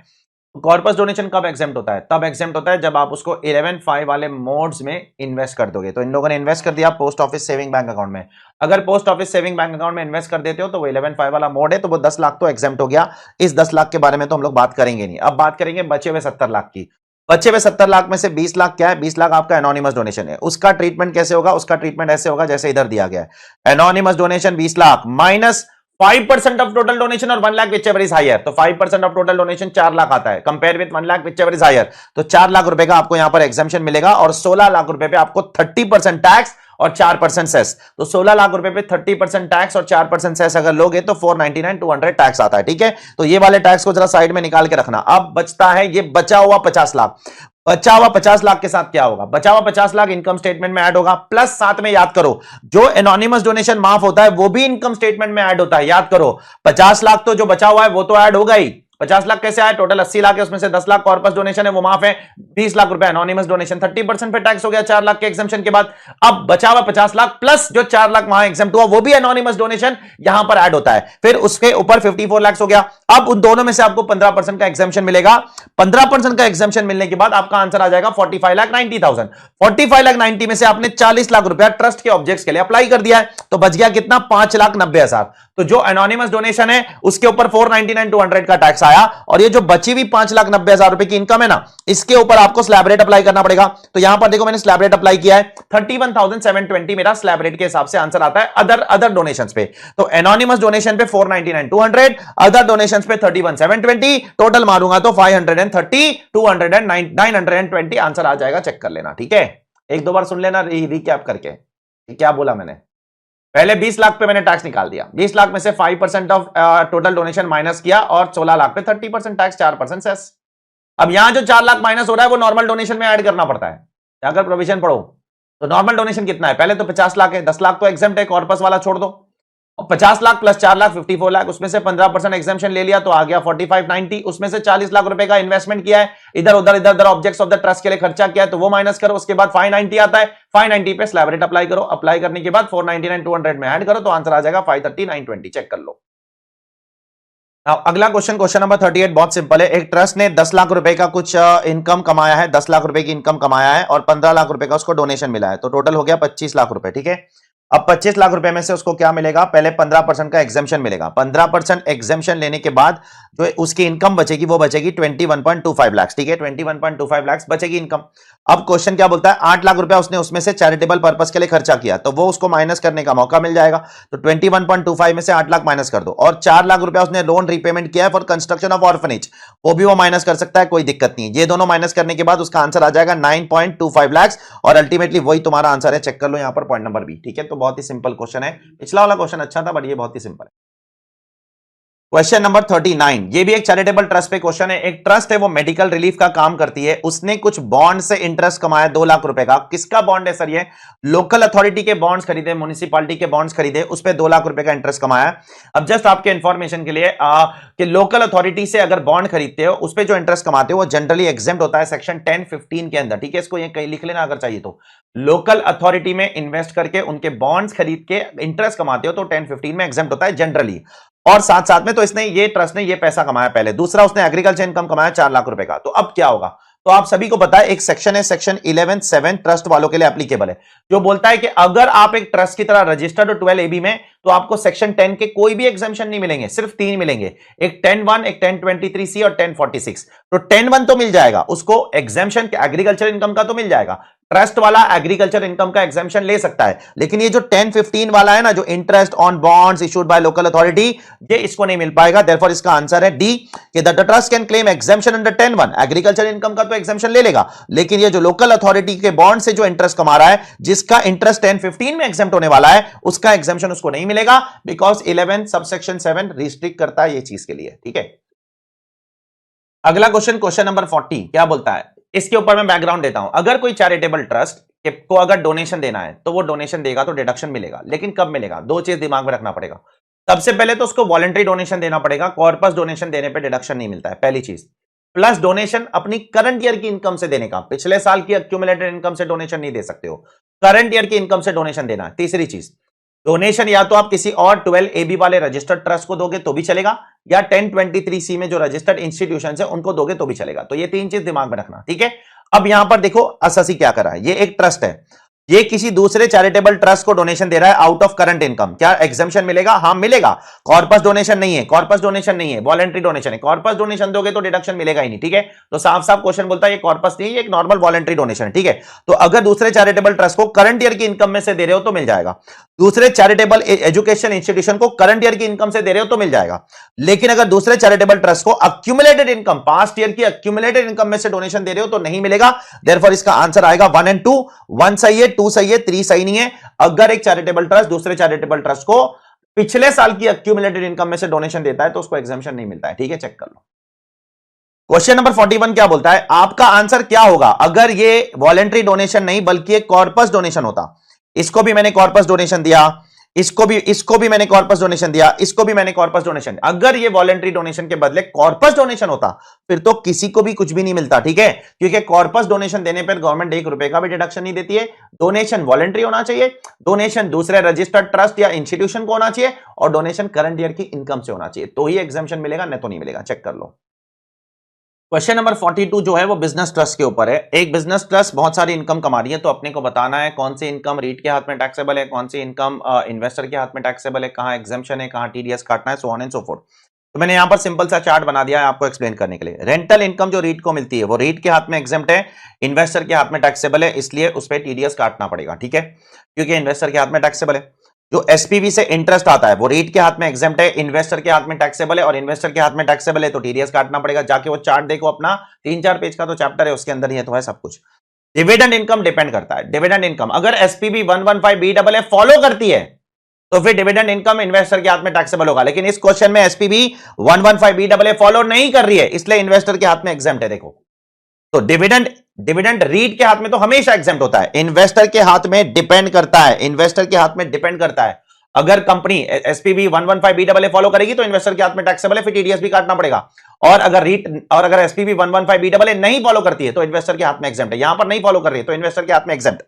कॉर्पस डोनेशन कब एग्जेम्प्ट होता है? तब एग्जेम्प्ट होता है जब आप उसको 11(5) वाले मोड्स में इन्वेस्ट कर दोगे। तो इन लोगों ने इन्वेस्ट कर दिया post office saving bank account में। अगर post office saving bank account में इन्वेस्ट कर देते हो तो वो 11(5) वाला मोड है, तो वो 10 लाख तो एग्जेम्प्ट हो गया। इस 10 लाख के बारे में तो हम लोग बात करेंगे नहीं। अब बात करेंगे बचे हुए 70 लाख की। बचे हुए 70 लाख में से 20 लाख क्या है? 20 लाख आपका एनोनिमस डोनेशन है। उसका ट्रीटमेंट कैसे होगा? उसका ट्रीटमेंट ऐसे होगा जैसे इधर दिया गया है। Anonymous donation 20 lakh minus 5% of total donation और 1 lakh whichever is higher. तो 5% ऑफ टोटल डोनेशन 4 लाख आता है, compare with 1 lakh whichever is higher. तो 4 लाख रुपए का आपको यहां पर एग्जेम्पशन मिलेगा और 16 लाख रुपए पे आपको 30% टैक्स और 4% सेस। तो 16 लाख रुपए पे 30% टैक्स और 4% सेस अगर लोगे तो 499 200 टैक्स आता है। ठीक है, तो ये वाले टैक्स को जरा साइड में निकाल के रखना। अब बचता है ये बचा हुआ 50 लाख। बचा हुआ 50 लाख के साथ क्या होगा? बचा हुआ 50 लाख इनकम स्टेटमेंट में ऐड होगा, प्लस साथ में याद करो जो एनोनिमस डोनेशन माफ होता है वो भी इनकम स्टेटमेंट में ऐड होता है। याद करो 50 लाख तो जो बचा हुआ है वो तो ऐड होगा ही। 50 लाख कैसे आए? टोटल 80 लाख है, उसमें से 10 लाख कॉर्पस डोनेशन है वो माफ है, 20 लाख रुपए एनोनिमस डोनेशन, 30% पे टैक्स हो गया 4 लाख के एग्जेम्पशन के बाद। अब बचा हुआ 50 लाख प्लस जो 4 लाख वहां एग्जेम्प्ट हुआ वो भी एनोनिमस डोनेशन यहां पर ऐड होता है, फिर उसके ऊपर 54 लाख हो गया। अब उन दोनों में से आपको 15% का एग्जेम्पशन मिलेगा। 15% का एग्जेम्पशन मिलने के बाद आपका आंसर आ जाएगा 45,90,000। 45,90,000 में से आपने 40 लाख रुपया ट्रस्ट के ऑब्जेक्ट्स के लिए अप्लाई कर दिया है, तो बच गया कितना? 5,90,000। तो जो एनोनिमस डोनेशन है उसके ऊपर 499 200 का टैक्स आया, और ये जो बची हुई 5,90,000 रुपए की इनकम है ना, इसके ऊपर आपको स्लैब रेट अप्लाई करना पड़ेगा। तो यहां पर देखो मैंने स्लैब रेट अप्लाई किया है 31,720 मेरा स्लैब रेट के हिसाब से आंसर आता है अदर डोनेशंस पे। तो एनोनिमस डोनेशन पे 499 200, अदर डोनेशंस पे 31,720, टोटल मारूंगा तो 530 200 920 आंसर आ जाएगा। चेक कर लेना, ठीक है? एक दो बार सुन लेना रिकैप करके क्या बोला मैंने। पहले 20 लाख पे मैंने टैक्स निकाल दिया, 20 लाख में से 5% ऑफ टोटल डोनेशन माइनस किया और 16 लाख पे 30% टैक्स, 4% सेस। अब यहां जो 4 लाख माइनस हो रहा है वो नॉर्मल डोनेशन में ऐड करना पड़ता है। अगर प्रोविजन पढ़ो तो नॉर्मल डोनेशन कितना है? पहले तो 50 लाख है, 10 लाख तो एग्जेम्प्ट है, कॉर्पस वाला छोड़ दो, और 50 लाख प्लस 4 लाख 54 लाख, उसमें से 15% एग्जेम्पशन ले लिया तो आ गया 45,90। उसमें से 40 लाख रुपए का इन्वेस्टमेंट किया है, इधर उधर ऑब्जेक्ट्स ऑफ द ट्रस्ट के लिए खर्चा किया है, तो वो माइनस करो, उसके बाद 590 आता है। 590 पे स्लैब रेट अप्लाई करो, अप्लाई करने के बाद 499 200 में ऐड करो तो आंसर आ जाएगा 530 920। चेक कर लो। अगला क्वेश्चन, क्वेश्चन नंबर 38, बहुत सिंपल है। एक ट्रस्ट ने 10 लाख रुपए का कुछ इनकम कमाया है, 10 लाख रुपए की इनकम कमाया है और 15 लाख रुपए का उसको डोनेशन मिला है, तो टोटल हो गया 25 लाख रुपए। ठीक है, अब 25 लाख रुपए में से उसको क्या मिलेगा? पहले 15% का एग्जेम्पशन मिलेगा। 15% एग्जेम्पशन लेने के बाद जो उसकी इनकम बचेगी वो बचेगी 21.25 लाख। ठीक है, 21.25 लाख बचेगी इनकम। अब क्वेश्चन क्या बोलता है? 8 लाख रुपया उसने उसमें से चैरिटेबल पर्पस के लिए खर्चा किया, तो वो उसको माइनस करने का मौका मिल जाएगा। तो 21.25 में से 8 लाख माइनस कर दो, और 4 लाख रुपया उसने लोन रीपेमेंट किया है फॉर कंस्ट्रक्शन ऑफ ऑर्फनेज, वो भी वो माइनस कर सकता है, कोई दिक्कत नहीं। ये दोनों माइनस करने के बाद उसका आंसर आ जाएगा 9.25 लाख, और अल्टीमेटली वही तुम्हारा आंसर है। चेक कर लो यहां पर पॉइंट नंबर बी। ठीक है, तो बहुत ही सिंपल क्वेश्चन है। पिछला वाला क्वेश्चन अच्छा था बट ये बहुत ही सिंपल है। क्वेश्चन नंबर 39, ये भी एक चैरिटेबल ट्रस्ट पे क्वेश्चन है। एक ट्रस्ट है वो मेडिकल रिलीफ का काम करती है, उसने कुछ बॉन्ड से इंटरेस्ट कमाया 2 लाख रुपए का। किसका बॉन्ड है सर? ये लोकल अथॉरिटी के बॉन्ड्स खरीदे, म्युनिसिपैलिटी के बॉन्ड्स खरीदे, उस पे 2 लाख रुपए का इंटरेस्ट कमाया। अब जस्ट आपके इंफॉर्मेशन के लिए कि लोकल अथॉरिटी से अगर बॉन्ड खरीदते हो उस पे जो इंटरेस्ट कमाते हो वो जनरली एग्जेम्प्ट होता है सेक्शन 10(15) के अंदर। ठीक है, इसको ये कहीं लिख लेना अगर चाहिए तो। लोकल अथॉरिटी में इन्वेस्ट करके उनके बॉन्ड्स खरीद के इंटरेस्ट कमाते हो तो 10(15) में एग्जेम्प्ट होता है जनरली। और साथ साथ में तो इसने ये ट्रस्ट ने ये पैसा कमाया पहले। दूसरा, उसने एग्रीकल्चर इनकम कमाया 4 लाख रुपए का। तो अब क्या होगा? तो आप सभी को पता है एक सेक्शन है, सेक्शन 11(7) ट्रस्ट वालों के लिए एप्लीकेबल है, जो बोलता है कि अगर आप एक ट्रस्ट की तरह रजिस्टर्ड हो 12AB में तो आपको सेक्शन 10 के कोई भी एग्जेम्पशन नहीं मिलेंगे, सिर्फ 3 मिलेंगे, एक 10(1), एक 10(23)(c) और 10(46). तो 10(1) तो मिल जाएगा उसको एग्जेम्पशन, एग्रीकल्चर इनकम का तो मिल जाएगा। ट्रस्ट वाला एग्रीकल्चर इनकम का एग्जेम्पशन ले सकता है, लेकिन ये जो 10(15) वाला है ना, जो interest on bonds issued by local authority, ये इसको नहीं मिल पाएगा। देयरफॉर इसका आंसर है डी, कि the trust can claim exemption under 10(1). Agriculture income का तो एग्जेम्पशन ले लेगा, लेकिन ये जो लोकल अथॉरिटी के बॉन्ड से जो इंटरेस्ट कमा रहा है, जिसका इंटरेस्ट 10(15) में एग्जेम्प्ट होने वाला है, उसका एग्जेम्पशन उसको नहीं मिलेगा, बिकॉज 11 सबसेक्शन 7 रिस्ट्रिक्ट करता है ये चीज के लिए। ठीक है, अगला क्वेश्चन, क्वेश्चन नंबर 40, क्या बोलता है? इसके ऊपर मैं बैकग्राउंड देता हूं। अगर कोई चैरिटेबल ट्रस्ट को अगर डोनेशन देना है तो वो डोनेशन देगा तो डिडक्शन मिलेगा, लेकिन कब मिलेगा? 2 चीज दिमाग में रखना पड़ेगा। सबसे पहले तो उसको वॉलंटरी डोनेशन देना पड़ेगा, कॉर्पस डोनेशन देने पे डिडक्शन नहीं मिलता है, पहली चीज। प्लस डोनेशन अपनी करंट ईयर की इनकम से देने का, पिछले साल की एक्यूमुलेटेड इनकम से डोनेशन नहीं दे सकते हो, करंट ईयर की इनकम से डोनेशन देना। तीसरी चीज, डोनेशन या तो आप किसी और 12AB वाले रजिस्टर्ड ट्रस्ट को दोगे तो भी चलेगा, या 1023C में जो रजिस्टर्ड इंस्टीट्यूशन है उनको दोगे तो भी चलेगा। तो ये 3 चीज दिमाग में रखना, ठीक है। अब यहां पर देखो अससी क्या कर रहा है, ये एक ट्रस्ट है, ये किसी दूसरे चैरिटेबल ट्रस्ट को डोनेशन दे रहा है आउट ऑफ करंट इनकम। क्या एग्जेम्पशन मिलेगा? हाँ मिलेगा। कॉर्पस डोनेशन नहीं है, कॉर्पस डोनेशन नहीं है, वॉलंटरी डोनेशन है। कॉर्पस डोनेशन दोगे तो डिडक्शन मिलेगा ही नहीं, ठीक है। तो साफ साफ क्वेश्चन बोलता है ये कॉर्पस नहीं है, ये एक नॉर्मल वॉलंटरी डोनेशन है, ठीक है। तो अगर दूसरे चैरिटेबल ट्रस्ट को करंट ईयर की इनकम में से दे रहे हो तो मिल जाएगा, दूसरे चैरिटेबल एजुकेशन इंस्टीट्यूशन को करंट ईयर की इनकम से दे रहे हो तो मिल जाएगा। लेकिन अगर दूसरे चैरिटेबल ट्रस्ट को अक्यूमुलेटेड इनकम, पास्ट ईयर की अक्यूमुलेटेड इनकम में से डोनेशन दे रहे हो तो नहीं मिलेगा। देयरफॉर इसका आंसर आएगा 1 और 2। 1 सही है, 2 सही है, 3 सही नहीं है। अगर एक चैरिटेबल ट्रस्ट दूसरे चैरिटेबल ट्रस्ट को पिछले साल की अक्यूमुलेटेड इनकम में से डोनेशन देता है तो उसको एग्जेम्पशन नहीं मिलता है, ठीक है, चेक कर लो। क्वेश्चन नंबर 41 क्या बोलता है? आपका आंसर क्या होगा अगर ये वॉलेंट्री डोनेशन नहीं बल्कि एक कॉर्पस डोनेशन होता? इसको भी मैंने कॉर्पस डोनेशन दिया, इसको भी मैंने कॉर्पस डोनेशन दिया, इसको भी मैंने कॉर्पस डोनेशन। अगर ये वॉलेंट्री डोनेशन के बदले कॉर्पस डोनेशन होता फिर तो किसी को भी कुछ भी नहीं मिलता, ठीक है। क्योंकि कॉर्पस डोनेशन देने पर गवर्नमेंट 1 रुपए का भी डिडक्शन नहीं देती है। डोनेशन वॉलेंट्री होना चाहिए, डोनेशन दूसरे रजिस्टर्ड ट्रस्ट या इंस्टीट्यूशन को होना चाहिए, और डोनेशन करंट ईयर की इनकम से होना चाहिए, तो ही एग्जेम्पशन मिलेगा, नहीं तो नहीं मिलेगा। चेक कर लो। क्वेश्चन नंबर 42 जो है वो बिजनेस ट्रस्ट के ऊपर है। एक बिजनेस ट्रस्ट बहुत सारी इनकम कमा रही है, तो अपने को बताना है कौन सी इनकम रीट के हाथ में टैक्सेबल है, कौन सी इनकम इन्वेस्टर के हाथ में टैक्सेबल है, कहां एग्जेम्पशन है, कहां टीडीएस काटना है, so on and so fourth. तो मैंने यहां पर सिंपल सा चार्ट बना दिया है आपको एक्सप्लेन करने के लिए। रेंटल इनकम जो रीट को मिलती है वो रीट के हाथ में एग्जेम्प्ट है, इन्वेस्टर के हाथ में टैक्सेबल है, इसलिए उस पर टीडीएस काटना पड़ेगा, ठीक है, क्योंकि इन्वेस्टर के हाथ में टैक्सेबल है। जो एसपीवी से इंटरेस्ट आता है वो रीट के हाथ में एग्जेम्प्ट है, इन्वेस्टर के हाथ में टैक्सेबल है, और इन्वेस्टर के हाथ में टैक्सेबल है तो टीडीएस काटना पड़ेगा। जाके वो चार्ट देखो अपना, 3-4 पेज का तो चैप्टर है, उसके अंदर ही तो है सब कुछ। डिविडेंड इनकम डिपेंड करता है। डिविडेंड इनकम अगर एसपीबी 115BAA फॉलो करती है तो फिर डिविडेंड इनकम इन्वेस्टर के हाथ में टैक्सेबल होगा। लेकिन इस क्वेश्चन में एसपीबी 115BAA फॉलो नहीं कर रही है, इसलिए इन्वेस्टर के हाथ में एग्जेम्प्ट है। देखो तो डिविडेंड रीट के हाथ में तो हमेशा एग्जेम्प्ट होता है, इन्वेस्टर के हाथ में डिपेंड करता है, इन्वेस्टर के हाथ में डिपेंड करता है। अगर कंपनी एसपीबी 115BAA फॉलो करेगी तो इन्वेस्टर के हाथ में टैक्सेबल है, फिर टीडीएस भी काटना पड़ेगा। और अगर एसपीबी 115BAA नहीं फॉलो करती है तो इन्वेस्टर के हाथ में एग्जेम्प्ट है। यहां पर नहीं फॉलो कर रही है तो इन्वेस्टर के हाथ में एग्जेम्प्ट।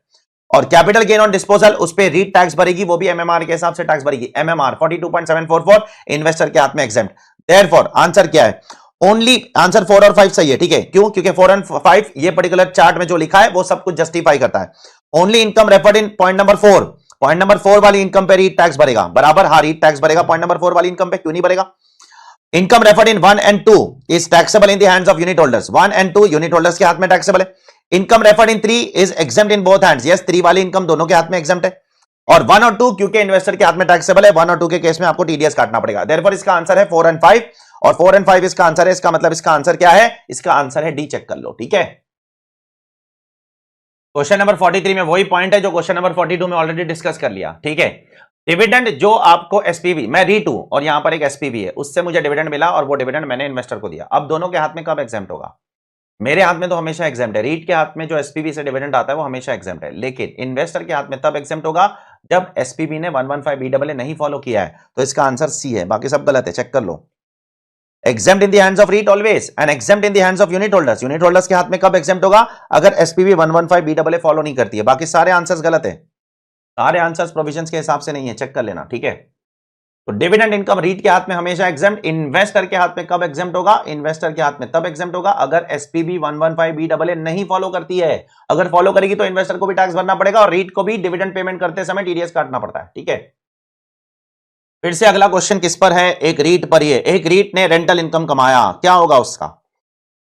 और कैपिटल गेन ऑन डिस्पोजल उस पे रीट टैक्स भरेगी, वो भी एमएमआर के हिसाब से टैक्स भरेगी। एमएमआर 42.744 इन्वेस्टर के हाथ में एग्जेम्प्ट। देयरफॉर आंसर क्या है? ओनली आंसर 4 और 5 सही है, ठीक है। क्यों? क्योंकि 4 और 5 ये पर्टिकुलर चार्ट में जो लिखा है वो सब कुछ जस्टिफाई करता है। Only income referred in point number 4, point number 4 वाली इनकम पे रीट टैक्स भरेगा, बराबर। हाँ रीट टैक्स भरेगा पॉइंट नंबर 4 वाली इनकम पे, क्यों नहीं भरेगा? इनकम रेफर्ड इन 1 और 2 is taxable in the hands of unit holders. 1 और 2 यूनिट होल्डर्स के हाथ में टैक्सेबल है। Income referred in 3 is exempt in both hands. Yes 3 वाली इनकम दोनों के हाथ में एग्जेम्प्ट है। और 1 और 2 क्योंकि इन्वेस्टर के हाथ में टैक्सेबल है, 1 और 2 के केस में आपको टीडीएस काटना पड़ेगा। देयरफॉर इसका आंसर है 4 और 5, और 4 और 5 इसका आंसर है। इसका मतलब इसका आंसर क्या है? इसका आंसर है डी। चेक कर लो, ठीक है। क्वेश्चन नंबर 43 में वही पॉइंट है जो क्वेश्चन नंबर 42 में ऑलरेडी डिस्कस कर लिया, ठीक है। डिविडेंड जो आपको एसपीवी, मैं रीट हूं और यहां पर एक एसपीवी है, उससे मुझे डिविडेंड मिला और वो डिविडेंड मैंने इन्वेस्टर को दिया। अब दोनों के हाथ में कब एग्जेम्प्ट होगा? मेरे हाथ में तो हमेशा एग्जेम्प्ट है। रीट के हाथ में जो एसपीवी से डिविडेंड आता है वो हमेशा एग्जेम्प्ट है, लेकिन इन्वेस्टर के हाथ में तब एग्जेम्प्ट होगा जब एसपीवी ने 115BAA नहीं फॉलो किया है। तो इसका आंसर सी है, बाकी सब गलत है, चेक कर लो। Exempt in the hands of REIT always and exempt in the hands of unit holders. Unit holders के हाथ में कब एग्जेम्प्ट होगा? अगर एसपीवी 115BAA फॉलो नहीं करती है। बाकी सारे आंसर्स गलत है, सारे आंसर्स प्रोविजंस के हिसाब से नहीं है, चेक कर लेना, ठीक है। तो डिविडेंड इनकम रीट के हाथ में हमेशा एग्जेम्प्ट। इन्वेस्टर के हाथ में कब एग्जेम्प्ट होगा? इन्वेस्टर के हाथ में तब एग्जेम्प्ट होगा अगर एसपीबी 115BAA नहीं फॉलो करती है। अगर फॉलो करेगी तो इन्वेस्टर को भी टैक्स भरना पड़ेगा और रीट को भी डिविडेंड पेमेंट करते समय टीडीएस काटना पड़ता है, ठीक है। फिर से अगला क्वेश्चन किस पर है? एक रीट पर ही है। एक रीट ने रेंटल इनकम कमाया, क्या होगा उसका?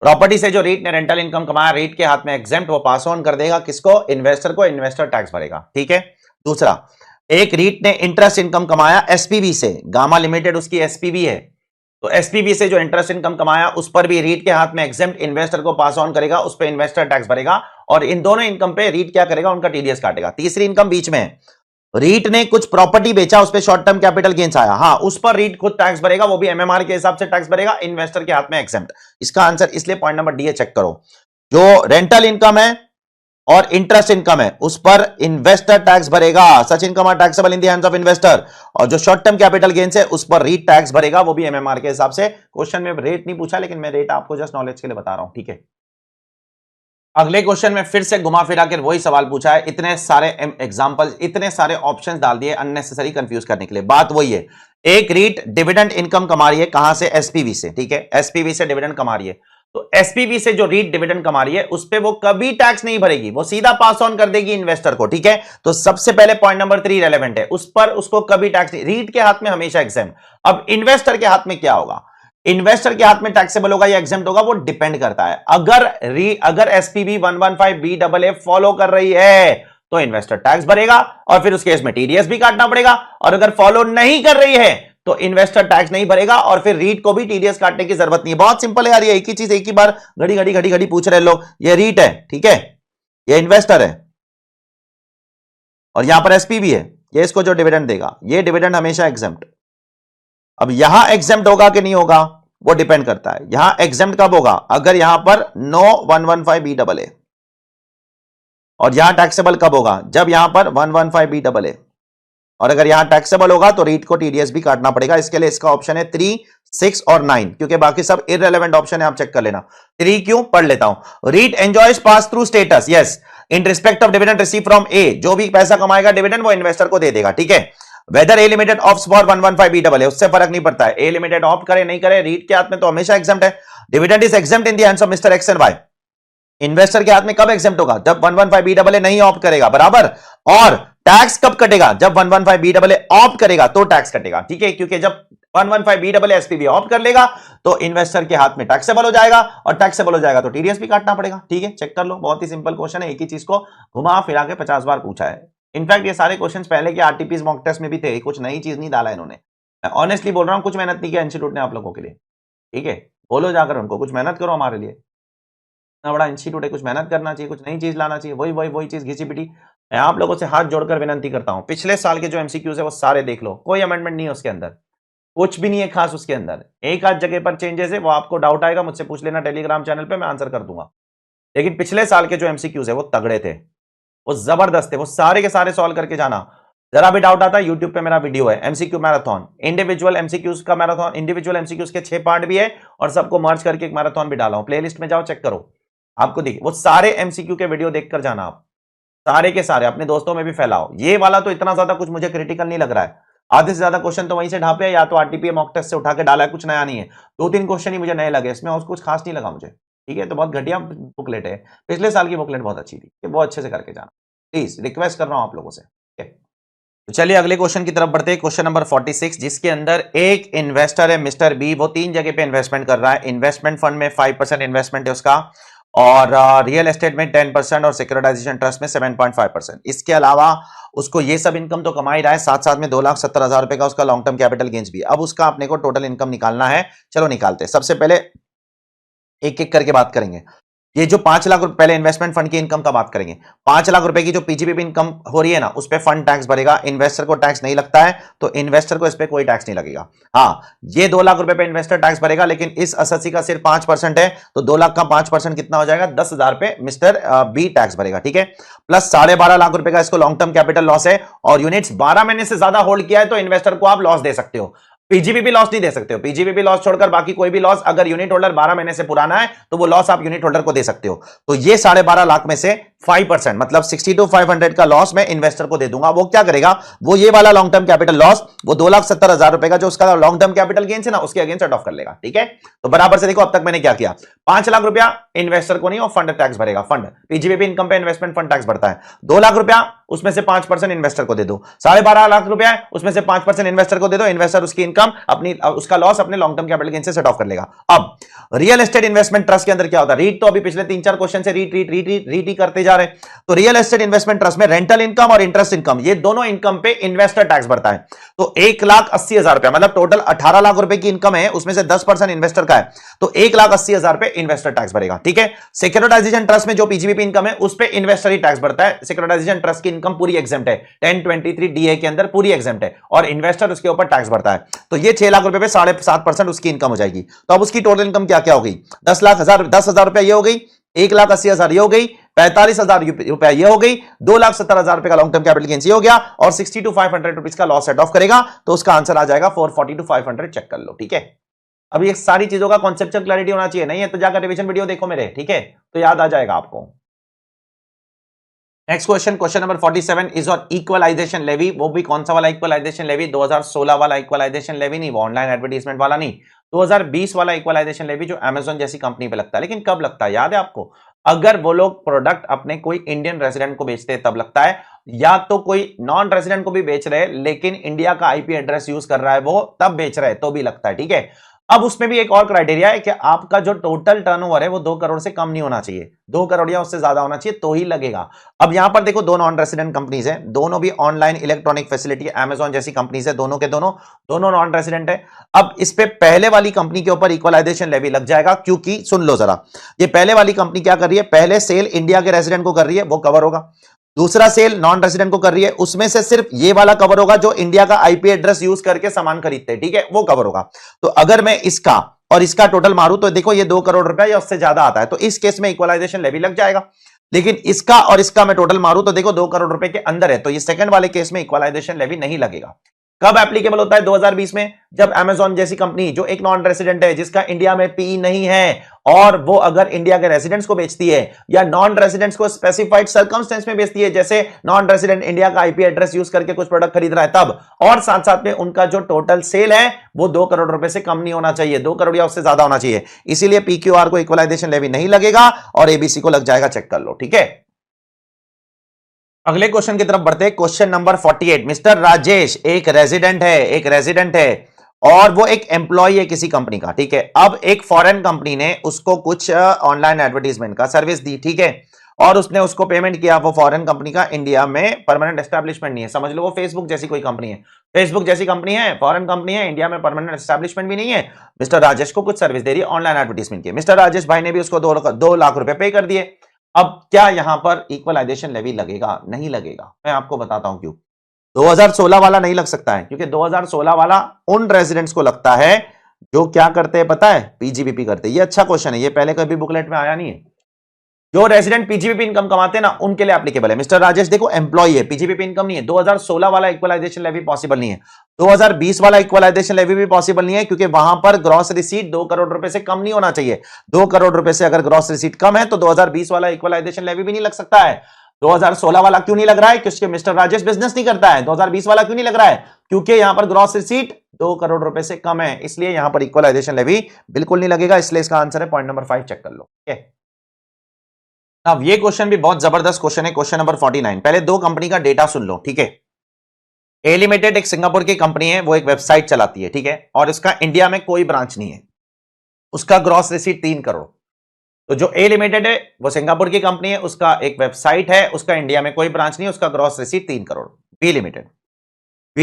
प्रॉपर्टी से जो रीट ने रेंटल इनकम कमाया, रीट के हाथ में एग्जेम्प्ट, वो पास ऑन कर देगा किसको? इन्वेस्टर को। इन्वेस्टर टैक्स भरेगा, ठीक है। दूसरा, एक रीट ने इंटरेस्ट इनकम कमाया एसपीवी से, गामा लिमिटेड उसकी एसपीवी है, तो एसपीवी से जो इंटरेस्ट इनकम कमाया उस पर भी रीट के हाथ में एग्जेम्प्ट, इन्वेस्टर को पास ऑन करेगा, उस पर इन्वेस्टर टैक्स भरेगा, और इन दोनों इनकम पे रीट क्या करेगा? उनका टीडीएस काटेगा। तीसरी इनकम बीच में है, रीट ने कुछ प्रॉपर्टी बेचा, उस पर शॉर्ट टर्म कैपिटल गेन्स आया, हाँ उस पर रीट खुद टैक्स भरेगा, वो भी एमएमआर के हिसाब से टैक्स भरेगा, इन्वेस्टर के हाथ में एग्जेम्प्ट। इसका आंसर इसलिए पॉइंट नंबर डी है, चेक करो। जो रेंटल इनकम है और इंटरेस्ट इनकम है उस पर इन्वेस्टर टैक्स भरेगा, such income are taxable in the hands of investor. और जो शॉर्ट टर्म कैपिटल गेन्स है उस पर रीट टैक्स भरेगा, वो भी एमएमआर के हिसाब से। क्वेश्चन में रेट नहीं पूछा, लेकिन मैं रेट आपको जस्ट नॉलेज के लिए बता रहा हूं, ठीक है। अगले क्वेश्चन में फिर से घुमा फिरा कर वही सवाल पूछा है, इतने सारे एग्जांपल, इतने सारे ऑप्शंस डाल दिए अननेसेसरी कंफ्यूज करने के लिए। बात वही है, एक रीट डिविडेंड इनकम कमा रही है, कहां से? एसपीवी से, ठीक है, एसपीवी से डिविडेंड कमा रही है। तो एसपीवी से जो रीट डिविडेंड कमा रही है उस पे वो कभी टैक्स नहीं भरेगी, वो सीधा पास ऑन कर देगी इन्वेस्टर को, ठीक है। तो सबसे पहले पॉइंट नंबर 3 रेलेवेंट है, उस पर उसको कभी टैक्स नहीं, रीट के हाथ में हमेशा एग्जाम। अब इन्वेस्टर के हाथ में क्या होगा? इन्वेस्टर के हाथ में टैक्सेबल होगा या एग्जाम्प्ट होगा, वो डिपेंड करता है। अगर एसपीबी 115BAA फॉलो कर रही है तो इन्वेस्टर टैक्स भरेगा और फिर उस केस में टीडीएस भी काटना पड़ेगा, और अगर फॉलो नहीं कर रही है तो इन्वेस्टर टैक्स नहीं भरेगा और फिर रीट को भी टीडीएस काटने की जरूरत नहीं है। बहुत सिंपल है यार, ये एक ही चीज एक ही बार घड़ी घड़ी घड़ी घड़ी पूछ रहे लोग। ये रीट है, ठीक है, ये इन्वेस्टर है और यहां पर एसपीबी है, ये इसको जो डिविडेंड देगा, ये डिविडेंड हमेशा एग्जाम्प्ट। अब यहां एग्जाम्प्ट होगा कि नहीं होगा वो डिपेंड करता है। यहां एग्जाम्प्ट कब होगा? अगर यहां पर नो 115BAA, और यहां टैक्सेबल कब होगा? जब यहां पर 115BAA, और अगर यहां टैक्सेबल होगा तो रीट को टीडीएस भी काटना पड़ेगा। इसके लिए इसका ऑप्शन है 3, 6 और 9, क्योंकि बाकी सब इररिलेवेंट ऑप्शन है, आप चेक कर लेना। 3 क्यों? पढ़ लेता हूं। REIT enjoys pass through status, yes, in respect of dividend receive from A, जो भी पैसा कमाएगा डिविडेंड वो इन्वेस्टर को दे देगा, ठीक है। Whether a limited opt for 115BAA, उससे फर्क नहीं पड़ता है, ए लिमिटेड ऑप्ट करे नहीं करे, रीट के हाथ में तो हमेशा एग्जाम्प्ट है। Dividend is exempt in the hands of mister X and Y, investor के हाथ में कब एग्जाम्प्ट होगा? जब 115BAA नहीं ऑप्ट करेगा, बराबर। और टैक्स कब कटेगा? जब 115BAA ऑप्ट करेगा तो टैक्स कटेगा, ठीक है, क्योंकि जब 115BAA एसपीबी ऑप्ट कर लेगा तो इन्वेस्टर के हाथ में टैक्सेबल हो जाएगा, और टैक्सेबल हो जाएगा तो टीडीएस भी काटना पड़ेगा, ठीक है। चेक कर लो, बहुत ही सिंपल क्वेश्चन है, एक ही चीज को घुमा फिरा के 50 बार पूछा है। इनफैक्ट ये सारे क्वेश्चन पहले के आरटीपीएस मॉक टेस्ट में भी थे, कुछ नई चीज नहीं डाला इन्होंने। ऑनेस्टली बोल रहा हूं, कुछ मेहनत नहीं किया इंस्टीट्यूट ने आप लोगों के लिए, ठीक है। बोलो जाकर उनको कुछ मेहनत करो हमारे लिए, इतना बड़ा इंस्टीट्यूट है, कुछ मेहनत करना चाहिए, कुछ नई चीज लाना चाहिए। वही चीज घिसी पिटी। मैं आप लोगों से हाथ जोड़कर विनती करता हूं, पिछले साल के जो एमसीक्यूज है वो सारे देख लो, कोई अमेंडमेंट नहीं है उसके अंदर, कुछ भी नहीं है खास उसके अंदर। एक आध जगह पर चेंजेस है, वो आपको डाउट आएगा मुझसे पूछ लेना टेलीग्राम चैनल पे, मैं आंसर कर दूंगा। लेकिन पिछले साल के जो एमसीक्यूज है वो तगड़े थे, वो जबरदस्त थे, वो सारे के सारे सॉल्व करके जाना। जरा भी डाउट आता है यूट्यूब पे मेरा वीडियो है, एमसीक्यू मैराथन, इंडिविजुअल एमसीक्यूज का मैराथन, इंडिविजुअल एमसीक्यूज के 6 पार्ट भी है और सबको मर्ज करके एक मैराथन भी डाला हूं, प्लेलिस्ट में जाओ चेक करो, आपको देखिए वो सारे एमसीक्यू के वीडियो देखकर जाना आप, सारे के सारे अपने दोस्तों में भी फैलाओ। ये वाला तो इतना ज्यादा कुछ मुझे क्रिटिकल नहीं लग रहा है, आधे से ज्यादा क्वेश्चन तो वहीं से ढापे या तो आरटीपीए मॉक टेस्ट से उठा के डाला है, कुछ नया नहीं है। 2-3 क्वेश्चन ही मुझे नए लगे, इसमें और कुछ खास नहीं लगा मुझे, ठीक है। तो बहुत घटिया बुकलेट है, पिछले साल की बुकलेट बहुत अच्छी थी, ये बहुत अच्छे से करके जाना, प्लीज रिक्वेस्ट कर रहा हूं आप लोगों से, ठीक है। तो चलिए अगले क्वेश्चन की तरफ बढ़ते हैं, क्वेश्चन नंबर 46, जिसके अंदर एक इन्वेस्टर है मिस्टर बी, वो 3 जगह पे इन्वेस्टमेंट कर रहा है। इन्वेस्टमेंट फंड में 5% इन्वेस्टमेंट है उसका, और रियल एस्टेट में 10% और सिक्योरिटाइजेशन ट्रस्ट में 7.5%। इसके अलावा उसको ये सब इनकम तो कमा ही रहा है, साथ साथ में 2,70,000 रुपए का उसका लॉन्ग टर्म कैपिटल गेन्स भी है। अब उसका अपने को टोटल इनकम निकालना है, चलो निकालते हैं। सबसे पहले एक एक करके बात करेंगे। ये जो 5 लाख रुपए, पहले इन्वेस्टमेंट फंड की इनकम का बात करेंगे। 5 लाख रुपए की जो पीजीपीपी इनकम हो रही है ना, उस पे फंड टैक्स भरेगा, इन्वेस्टर को टैक्स नहीं लगता है, तो इन्वेस्टर को इस पे कोई टैक्स नहीं लगेगा। हाँ, ये 2 लाख रुपए पे इन्वेस्टर टैक्स भरेगा, लेकिन इस एसएससी का सिर्फ 5% है, तो 2 लाख का 5% कितना हो जाएगा? 10,000 पे मिस्टर बी टैक्स भरेगा, ठीक है। प्लस 12.5 लाख रुपए का इसको लॉन्ग टर्म कैपिटल लॉस है, और यूनिट्स 12 महीने से ज्यादा होल्ड किया है तो इन्वेस्टर को आप लॉस दे सकते हो, पीजीपीपी लॉस नहीं दे सकते हो। पीजीपीपी लॉस छोड़कर बाकी कोई भी लॉस, अगर यूनिट होल्डर 12 महीने से पुराना है तो वो लॉस आप यूनिट होल्डर को दे सकते हो। तो ये 12.5 लाख में से 5% मतलब 62,500 का लॉस मैं इन्वेस्टर को दे दूंगा। वो क्या करेगा? वो ये वाला लॉन्ग टर्म कैपिटल लॉस, वो 2,70,000 रुपए का जो उसका लॉन्ग टर्म कैपिटल गेन है ना, उसके अगेंस्ट सेट ऑफ कर लेगा, ठीक है। तो बराबर से देखो अब तक मैंने क्या किया, 5 लाख रुपया इन्वेस्टर को नहीं, और फंड टैक्स भरेगा, फंड पीजीपीपी इनकम पे इन्वेस्टमेंट फंड टैक्स भरता है। 2 लाख रुपया उसमें से 5% इन्वेस्टर को दे दो, 12.5 लाख रुपया उसमें से 5% इन्वेस्टर को दे दो, इन्वेस्टर उसकी इनकम अपनी, उसका लॉस अपने लॉन्ग टर्म कैपिटल गेन से सेट ऑफ कर लेगा। अब रियल एस्टेट इन्वेस्टमेंट ट्रस्ट के अंदर क्या होता है? रीट तो अभी पिछले 3-4 क्वेश्चन से रीट ही करते जा रहे हैं। तो रियल एस्टेट इन्वेस्टमेंट ट्रस्ट में रेंटल इनकम और इंटरेस्ट इनकम, ये दोनों इनकम पे इन्वेस्टर टैक्स भरता है। तो 1,80,000 रुपया, मतलब टोटल 18 लाख रुपए की इनकम है, उसमें से 10% इन्वेस्टर का है, तो 1,80,000 पे इन्वेस्टर टैक्स भरेगा, ठीक है। सिक्योरिटाइजेशन ट्रस्ट में जो पीजीपीपी इनकम है उस पे इन्वेस्टर ही टैक्स भरता है। सिक्योरिटाइजेशन ट्रस्ट की इनकम पूरी एग्जेम्प्ट है, 1023 डीए के अंदर पूरी एग्जेम्प्ट है, और इन्वेस्टर उसके ऊपर टैक्स भरता है। तो ये 6 लाख रुपए पे 7.5% उसकी इनकम हो जाएगी। तो अब उसकी टोटल इनकम क्या क्या हो गई? 10,000 रुपया ये हो गई, 1,80,000 ये हो गई, 45,000 रुपया ये हो गई, 2,70,000 रुपए का लॉन्ग टर्म कैपिटल गेन्स ये हो गया, और 60-500 रुपीज का लॉस सेट ऑफ करेगा। तो उसका आंसर आ जाएगा 440-500, चेक कर लो, ठीक है। अब ये सारी चीजों का कॉन्सेप्चुअल क्लैरिटी होना चाहिए, नहीं है तो जाकर रिवीजन वीडियो देखो मेरे, ठीक है, तो याद आ जाएगा आपको। Next question, question number 47 is on equalization levy. वो भी कौन सा वाला इक्वलाइजेशन लेवी? 2016 वाला इक्वलाइजेशन लेवी नहीं, वो ऑनलाइन एडवर्टीजमेंट वाला नहीं, 2020 वाला इक्वलाइजेशन लेवी जो अमेजॉन जैसी कंपनी पे लगता है। लेकिन कब लगता है याद है आपको? अगर वो लोग प्रोडक्ट अपने कोई इंडियन रेजिडेंट को बेचते हैं तब लगता है, या तो कोई नॉन रेजिडेंट को भी बेच रहे हैं लेकिन इंडिया का आईपी एड्रेस यूज कर रहा है वो, तब बेच रहे हैं तो भी लगता है। ठीक है, अब उसमें भी एक और क्राइटेरिया है कि आपका जो टोटल टर्नओवर है वो 2 करोड़ से कम नहीं होना चाहिए, 2 करोड़ या उससे ज्यादा होना चाहिए तो ही लगेगा। अब यहां पर देखो, दो नॉन रेसिडेंट कंपनीज है, दोनों भी ऑनलाइन इलेक्ट्रॉनिक फैसिलिटी अमेजॉन जैसी कंपनीज है, दोनों के दोनों नॉन रेसिडेंट है। अब इस पे पहले वाली कंपनी के ऊपर इक्वलाइजेशन लेवी लग जाएगा, क्योंकि सुन लो जरा, ये पहले वाली कंपनी क्या कर रही है, पहले सेल इंडिया के रेसिडेंट को कर रही है, वो कवर होगा। दूसरा सेल नॉन रेसिडेंट को कर रही है, उसमें से सिर्फ ये वाला कवर होगा जो इंडिया का आईपी एड्रेस यूज करके सामान खरीदते हैं। ठीक है, वो कवर होगा। तो अगर मैं इसका और इसका टोटल मारूं तो देखो ये 2 करोड़ रुपए या उससे ज्यादा आता है, तो इस केस में इक्वलाइजेशन लेवी लग जाएगा। लेकिन इसका और इसका मैं टोटल मारूं तो देखो 2 करोड़ रुपए के अंदर है, तो ये सेकंड वाले केस में इक्वलाइजेशन लेवी नहीं लगेगा। कब एप्लीकेबल होता है? 2020 में, जब अमेजॉन जैसी कंपनी जो एक नॉन रेसिडेंट है, जिसका इंडिया में पी नहीं है, और वो अगर इंडिया के रेसिडेंट्स को बेचती है या नॉन रेसिडेंट्स को स्पेसिफाइड सर्कमस्टेंस में बेचती है, जैसे नॉन रेसिडेंट इंडिया का आईपी एड्रेस यूज करके कुछ प्रोडक्ट खरीद रहा है तब, और साथ साथ में उनका जो टोटल सेल है वो 2 करोड़ रुपए से कम नहीं होना चाहिए, 2 करोड़ या उससे ज्यादा होना चाहिए। इसीलिए पीक्यूआर को इक्वलाइजेशन लेवी नहीं लगेगा और एबीसी को लग जाएगा, चेक कर लो। ठीक है, अगले क्वेश्चन की तरफ बढ़ते हैं। क्वेश्चन नंबर 48, मिस्टर राजेश एक रेजिडेंट है और वो एक एम्प्लॉय है किसी कंपनी का। ठीक है, अब एक फॉरेन कंपनी ने उसको कुछ ऑनलाइन एडवर्टीजमेंट का सर्विस दी। ठीक है, और उसने उसको पेमेंट किया। वो फॉरेन कंपनी का इंडिया में परमानेंट एस्टैब्लिशमेंट नहीं है, समझ लो वो फेसबुक जैसी कोई कंपनी है, फेसबुक जैसी कंपनी है, फॉरेन कंपनी है, इंडिया में परमानेंट एस्टैब्लिशमेंट भी नहीं है। मिस्टर राजेश को कुछ सर्विस दे रही है, ऑनलाइन एडवर्टीजमेंट की। मिस्टर राजेश भाई ने भी उसको 2 लाख रुपए पे कर दिए। अब क्या यहां पर इक्वलाइजेशन लेवी लगेगा? नहीं लगेगा। मैं आपको बताता हूं क्यों। 2016 वाला नहीं लग सकता है, क्योंकि 2016 वाला उन रेजिडेंट्स को लगता है जो क्या करते हैं पता है? पीजीबीपी करते हैं। ये अच्छा क्वेश्चन है, ये पहले कभी बुकलेट में आया नहीं है। जो रेजिडेंट पीजीबीपी इनकम कमाते हैं ना, उनके लिए एप्लीकेबल है। मिस्टर राजेश देखो एम्प्लॉय है, पीजीबीपी इनकम नहीं है, 2016 वाला इक्वलाइजेशन लेवी पॉसिबल नहीं है। 2020 वाला इक्वलाइजेशन लेवी भी पॉसिबल नहीं है, क्योंकि वहां पर ग्रॉस रिसीट 2 करोड़ रुपए से कम नहीं होना चाहिए। 2 करोड़ रुपए से अगर ग्रॉस रिसीट कम है तो 2020 वाला इक्वलाइजेशन लेवी भी नहीं लग सकता है। 2016 वाला क्यों नहीं लग रहा है? क्योंकि मिस्टर राजेश बिजनेस नहीं करता है। 2020 वाला क्यों नहीं लग रहा है? क्योंकि यहां पर ग्रॉस रिसीट 2 करोड़ रुपए से कम है, इसलिए यहां पर इक्वलाइजेशन लेवी बिल्कुल नहीं लगेगा। इसलिए इसका आंसर है पॉइंट नंबर 5, चेक कर लो। ठीक है, अब ये क्वेश्चन भी बहुत जबरदस्त क्वेश्चन है, क्वेश्चन नंबर 49। पहले दो कंपनी का डेटा सुन लो। ठीक है, ए लिमिटेड एक सिंगापुर की कंपनी है, वो एक वेबसाइट चलाती है। ठीक है, और इसका इंडिया में कोई ब्रांच नहीं है, उसका ग्रॉस रिसीट 3 करोड़। तो जो ए लिमिटेड है वो सिंगापुर की कंपनी है, उसका एक वेबसाइट है, उसका इंडिया में कोई ब्रांच नहीं है, उसका gross receipt 3 crore. B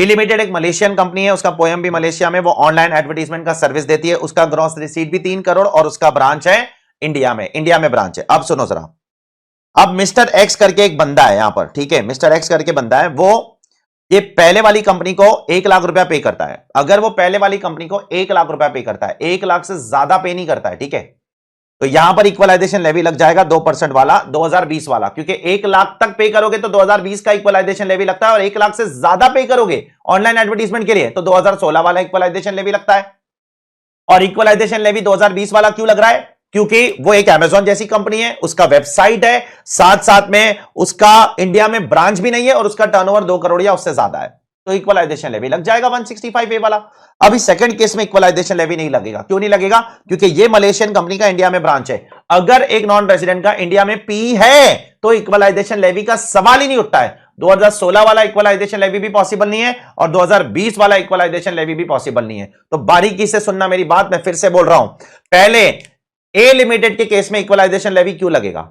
limited एक मलेशियन कंपनी है, उसका पोएम भी मलेशिया में, वो ऑनलाइन एडवर्टीजमेंट का सर्विस देती है, उसका ग्रॉस रिसीट भी 3 करोड़ और उसका ब्रांच है इंडिया में ब्रांच है। अब सुनो जरा, अब मिस्टर एक्स करके एक बंदा है यहां पर। ठीक है, मिस्टर एक्स करके बंदा है, वो ये पहले वाली कंपनी को 1 लाख रुपया पे करता है। अगर वो पहले वाली कंपनी को 1 लाख रुपया पे करता है, 1 लाख से ज्यादा पे नहीं करता है, ठीक है, तो यहां पर इक्वलाइजेशन लेवी लग जाएगा 2% वाला, 2020 वाला, क्योंकि 1 लाख तक पे करोगे तो 2020 का इक्वलाइजेशन लेवी लगता है, और 1 लाख से ज्यादा पे करोगे ऑनलाइन एडवर्टीजमेंट के लिए तो 2016 वाला इक्वलाइजेशन लेवी लगता है। और इक्वलाइजेशन लेवी 2020 वाला क्यों लग रहा है? क्योंकि वो एक अमेजॉन जैसी कंपनी है, उसका वेबसाइट है, साथ साथ में उसका इंडिया में ब्रांच भी नहीं है, और उसका टर्नओवर 2 करोड़ या उससे ज्यादा है, तो इक्वलाइजेशन लेवी लग जाएगा 165 ए वाला। अभी सेकंड केस में इक्वलाइजेशन लेवी नहीं लगेगा। क्यों नहीं लगेगा? क्योंकि ये मलेशियन कंपनी का इंडिया में ब्रांच है। अगर एक नॉन रेजिडेंट का इंडिया में पी है तो इक्वलाइजेशन लेवी का सवाल ही नहीं उठता है। 2016 वाला इक्वलाइजेशन लेवी भी पॉसिबल नहीं है और 2020 वाला इक्वलाइजेशन लेवी भी पॉसिबल नहीं है। तो बारीकी से सुनना मेरी बात, मैं फिर से बोल रहा हूं, पहले ए लिमिटेड के केस में इक्वलाइजेशन लेवी क्यों लगेगा?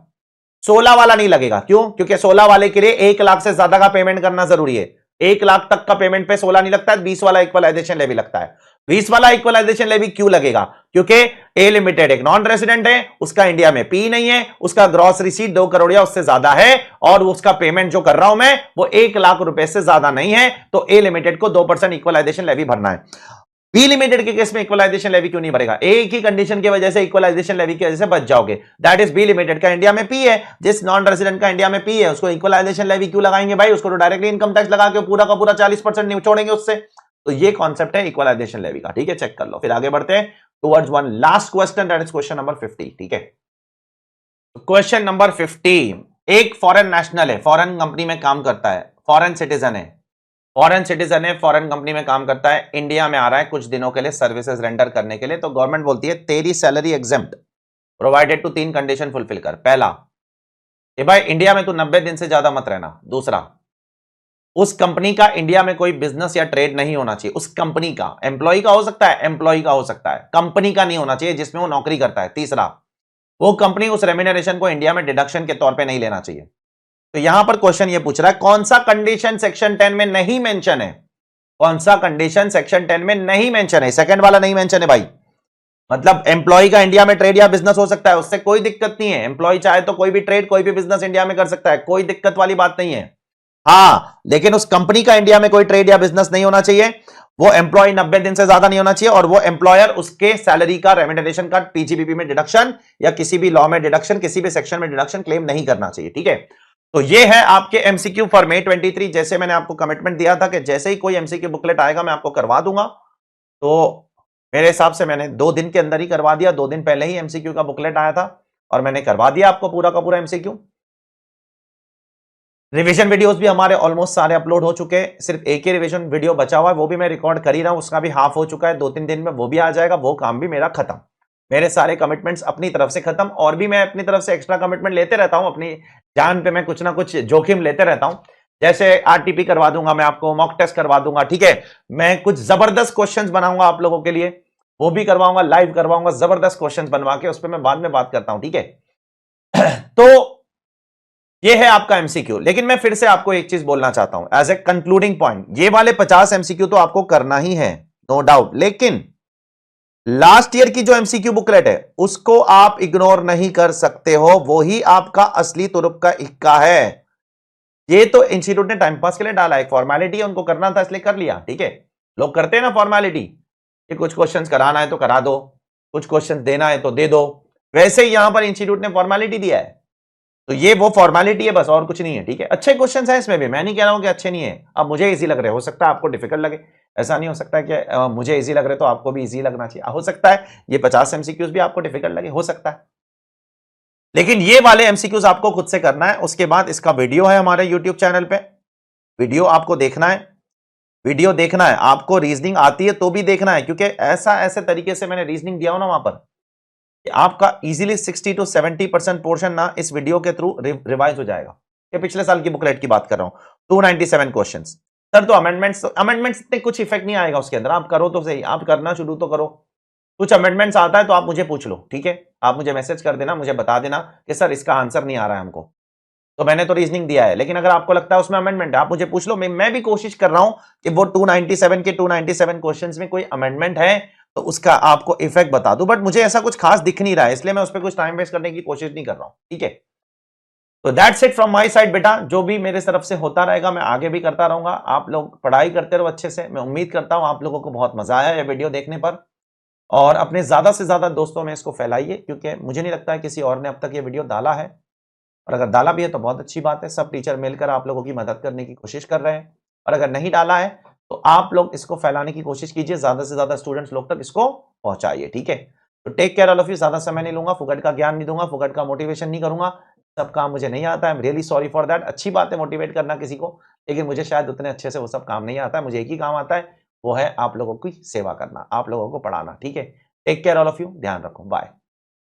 16 वाला नहीं लगेगा। क्यों? क्योंकि 16 वाले के लिए 1 लाख से ज्यादा का पेमेंट करना जरूरी है। 1 लाख तक का पेमेंट पे 16 नहीं लगता है, 20 वाला इक्वलाइजेशन लेवी लगता है। 20 वाला इक्वलाइजेशन लेवी क्यों लगेगा? क्योंकि ए लिमिटेड एक नॉन रेजिडेंट है, उसका इंडिया में पी नहीं है, उसका ग्रॉस रिसीट 2 करोड़ या उससे ज्यादा है, और उसका पेमेंट जो कर रहा हूं मैं वो 1 लाख रुपए से ज्यादा नहीं है, तो ए लिमिटेड को 2% इक्वलाइजेशन लेवी भरना है। बी लिमिटेड के केस में इक्वलाइजेशन लेवी क्यों नहीं भरेगा? एक ही कंडीशन की वजह से इक्वलाइजेशन लेवी की वजह से बच जाओगे, दैट इज बी लिमिटेड का इंडिया में पी है। जिस नॉन रेजिडेंट का इंडिया में पी है उसको इक्वलाइजेशन लेवी क्यों लगाएंगे भाई? उसको तो डायरेक्टली इनकम टैक्स लगा के पूरा का पूरा 40% निचोड़ेंगे उससे। तो ये कॉन्सेप्ट है इक्वलाइजेशन लेवी का। ठीक है, चेक कर लो। फिर आगे बढ़ते हैं towards one last question, that is question number 50। ठीक है, क्वेश्चन नंबर 50, एक फॉरेन नेशनल है, फॉरेन कंपनी में काम करता है, फॉरेन सिटीजन है, फॉरेन सिटीजन है, फॉरेन कंपनी में काम करता है, इंडिया में आ रहा है कुछ दिनों के लिए सर्विसेज रेंडर करने के लिए, तो गवर्नमेंट बोलती है तेरी salary exempt provided to 3 condition fulfil कर। पहला कि भाई इंडिया में तू 90 दिन से ज्यादा मत रहना। दूसरा, उस कंपनी का इंडिया में कोई बिजनेस या ट्रेड नहीं होना चाहिए, उस कंपनी का, एम्प्लॉय का हो सकता है, एम्प्लॉय का हो सकता है, कंपनी का नहीं होना चाहिए जिसमें वो नौकरी करता है। तीसरा, वो कंपनी उस रेम्यूनरेशन को इंडिया में डिडक्शन के तौर पे नहीं लेना चाहिए। तो यहां पर क्वेश्चन ये पूछ रहा है कौन सा कंडीशन सेक्शन 10 में नहीं मेंशन है, कौन सा कंडीशन सेक्शन 10 में नहीं मेंशन है। सेकंड वाला नहीं मेंशन है भाई, मतलब एम्प्लॉय का इंडिया में ट्रेड या बिजनेस हो सकता है, उससे कोई दिक्कत नहीं है, एम्प्लॉय चाहे तो कोई भी ट्रेड कोई भी बिजनेस इंडिया में कर सकता है, कोई दिक्कत वाली बात नहीं है। हां, लेकिन उस कंपनी का इंडिया में कोई ट्रेड या बिजनेस नहीं होना चाहिए, वो एम्प्लॉय 90 दिन से ज्यादा नहीं होना चाहिए, और वो एम्प्लॉयर उसके सैलरी का रेम्यूनरेशन का पीजीबीपी में डिडक्शन या किसी भी लॉ में डिडक्शन, किसी भी सेक्शन में डिडक्शन क्लेम नहीं करना चाहिए। ठीक है, तो ये है आपके एमसीक्यू फॉर May 23। जैसे मैंने आपको कमिटमेंट दिया था कि जैसे ही कोई एमसीक्यू बुकलेट आएगा मैं आपको करवा दूंगा, तो मेरे हिसाब से मैंने 2 दिन के अंदर ही करवा दिया। 2 दिन पहले ही एमसीक्यू का बुकलेट आया था और मैंने करवा दिया आपको पूरा का पूरा एमसीक्यू। रिवीजन वीडियोस भी हमारे ऑलमोस्ट सारे अपलोड हो चुके हैं, सिर्फ एक ही रिवीजन वीडियो बचा हुआ है, वो भी मैं रिकॉर्ड कर ही रहा हूं, उसका भी हाफ हो चुका है, 2-3 दिन में वो भी आ जाएगा, वो काम भी मेरा खत्म। मेरे सारे कमिटमेंट्स अपनी तरफ से खत्म, और भी मैं अपनी तरफ से एक्स्ट्रा कमिटमेंट लेते रहता हूं, अपनी जान पे मैं कुछ ना कुछ जोखिम लेते रहता हूं। जैसे आरटीपी करवा दूंगा मैं आपको, मॉक टेस्ट करवा दूंगा, ठीक है, मैं कुछ जबरदस्त क्वेश्चंस बनाऊंगा आप लोगों के लिए, वो भी करवाऊंगा, लाइव करवाऊंगा, जबरदस्त क्वेश्चंस बनवा के, उस पर मैं बाद में बात करता हूं। ठीक है, तो ये है आपका एमसीक्यू। लेकिन मैं फिर से आपको एक चीज बोलना चाहता हूं एज ए कंक्लूडिंग पॉइंट, ये वाले 50 एमसीक्यू तो आपको करना ही है, नो डाउट, लेकिन लास्ट ईयर की जो एमसीक्यू बुकलेट है उसको आप इग्नोर नहीं कर सकते हो, वो ही आपका असली तुरुप का इक्का है। ये तो इंस्टीट्यूट ने टाइम पास के लिए डाला, एक फॉर्मेलिटी है, उनको करना था इसलिए कर लिया। ठीक है, लोग करते हैं ना फॉर्मेलिटी, कि कुछ क्वेश्चंस कराना है तो करा दो, कुछ क्वेश्चंस देना है तो दे दो, वैसे ही यहां पर इंस्टीट्यूट ने फॉर्मेलिटी दिया है, तो ये वो फॉर्मेलिटी है बस, और कुछ नहीं है। ठीक है, अच्छे क्वेश्चंस हैं इसमें भी, मैं नहीं कह रहा हूं कि अच्छे नहीं है, अब मुझे इजी लग रहे, हो सकता है आपको डिफिकल्ट लगे, ऐसा नहीं हो सकता कि मुझे इजी लग रहे तो आपको भी इजी लगना चाहिए, हो सकता है ये 50 एमसीक्यूज भी आपको डिफिकल्ट लगे, हो सकता है, लेकिन ये वाले एमसीक्यूज आपको खुद से करना है। उसके बाद इसका वीडियो है हमारे यूट्यूब चैनल पे, वीडियो आपको देखना है, वीडियो देखना है, आपको रीजनिंग आती है तो भी देखना है, क्योंकि ऐसे तरीके से मैंने रीजनिंग दिया हो ना वहां पर, आपका इजीली 60 to 70% पोर्शन ना इस वीडियो के थ्रू रिवाइज हो जाएगा। ये पिछले साल की बुकलेट की बात कर रहा हूं, 297 क्वेश्चंस। सर तो अमेंडमेंट्स इतने कुछ इफेक्ट नहीं आएगा उसके अंदर, आप करो तो सही, आप करना शुरू तो करो, कुछ अमेंडमेंट्स आता है तो आप मुझे पूछ लो, ठीक है, आप मुझे मैसेज कर देना, मुझे बता देना कि सर इसका आंसर नहीं आ रहा है हमको, तो मैंने तो रीजनिंग दिया है, लेकिन अगर आपको लगता है उसमें अमेंडमेंट है आप मुझे पूछ लो, मैं भी कोशिश कर रहा हूं कि वो 297 के 297 क्वेश्चंस में कोई अमेंडमेंट है तो उसका आपको इफेक्ट बता दूं, बट मुझे ऐसा कुछ खास दिख नहीं रहा है, इसलिए मैं उस पर कुछ टाइम वेस्ट करने की कोशिश नहीं कर रहा हूं। ठीक है, तो that's it from my side बेटा, जो भी मेरे तरफ से होता रहेगा मैं आगे भी करता रहूंगा। आप लोग पढ़ाई करते रहो अच्छे से, मैं उम्मीद करता हूं आप लोगों को बहुत मजा आया ये वीडियो देखने पर, और अपने ज्यादा से ज्यादा दोस्तों में इसको फैलाइए, क्योंकि मुझे नहीं लगता है किसी और ने अब तक ये वीडियो डाला है, और अगर डाला भी है तो बहुत अच्छी बात है, सब टीचर मिलकर आप लोगों की मदद करने की कोशिश कर रहे हैं, और अगर नहीं डाला है तो आप लोग इसको फैलाने की कोशिश कीजिए, ज्यादा से ज्यादा स्टूडेंट्स लोग तक इसको पहुंचाइए। ठीक है, तो take care all of you, ज्यादा समय नहीं लूंगा, फुकट का ज्ञान नहीं दूंगा, फुकट का मोटिवेशन नहीं करूंगा, सब काम मुझे नहीं आता है, I am really sorry for that. अच्छी बात है मोटिवेट करना किसी को, लेकिन मुझे शायद उतने अच्छे से वो सब काम नहीं आता है, मुझे एक ही काम आता है, वो है आप लोगों की सेवा करना, आप लोगों को पढ़ाना। ठीक है, take care all of you, ध्यान रखो, बाय।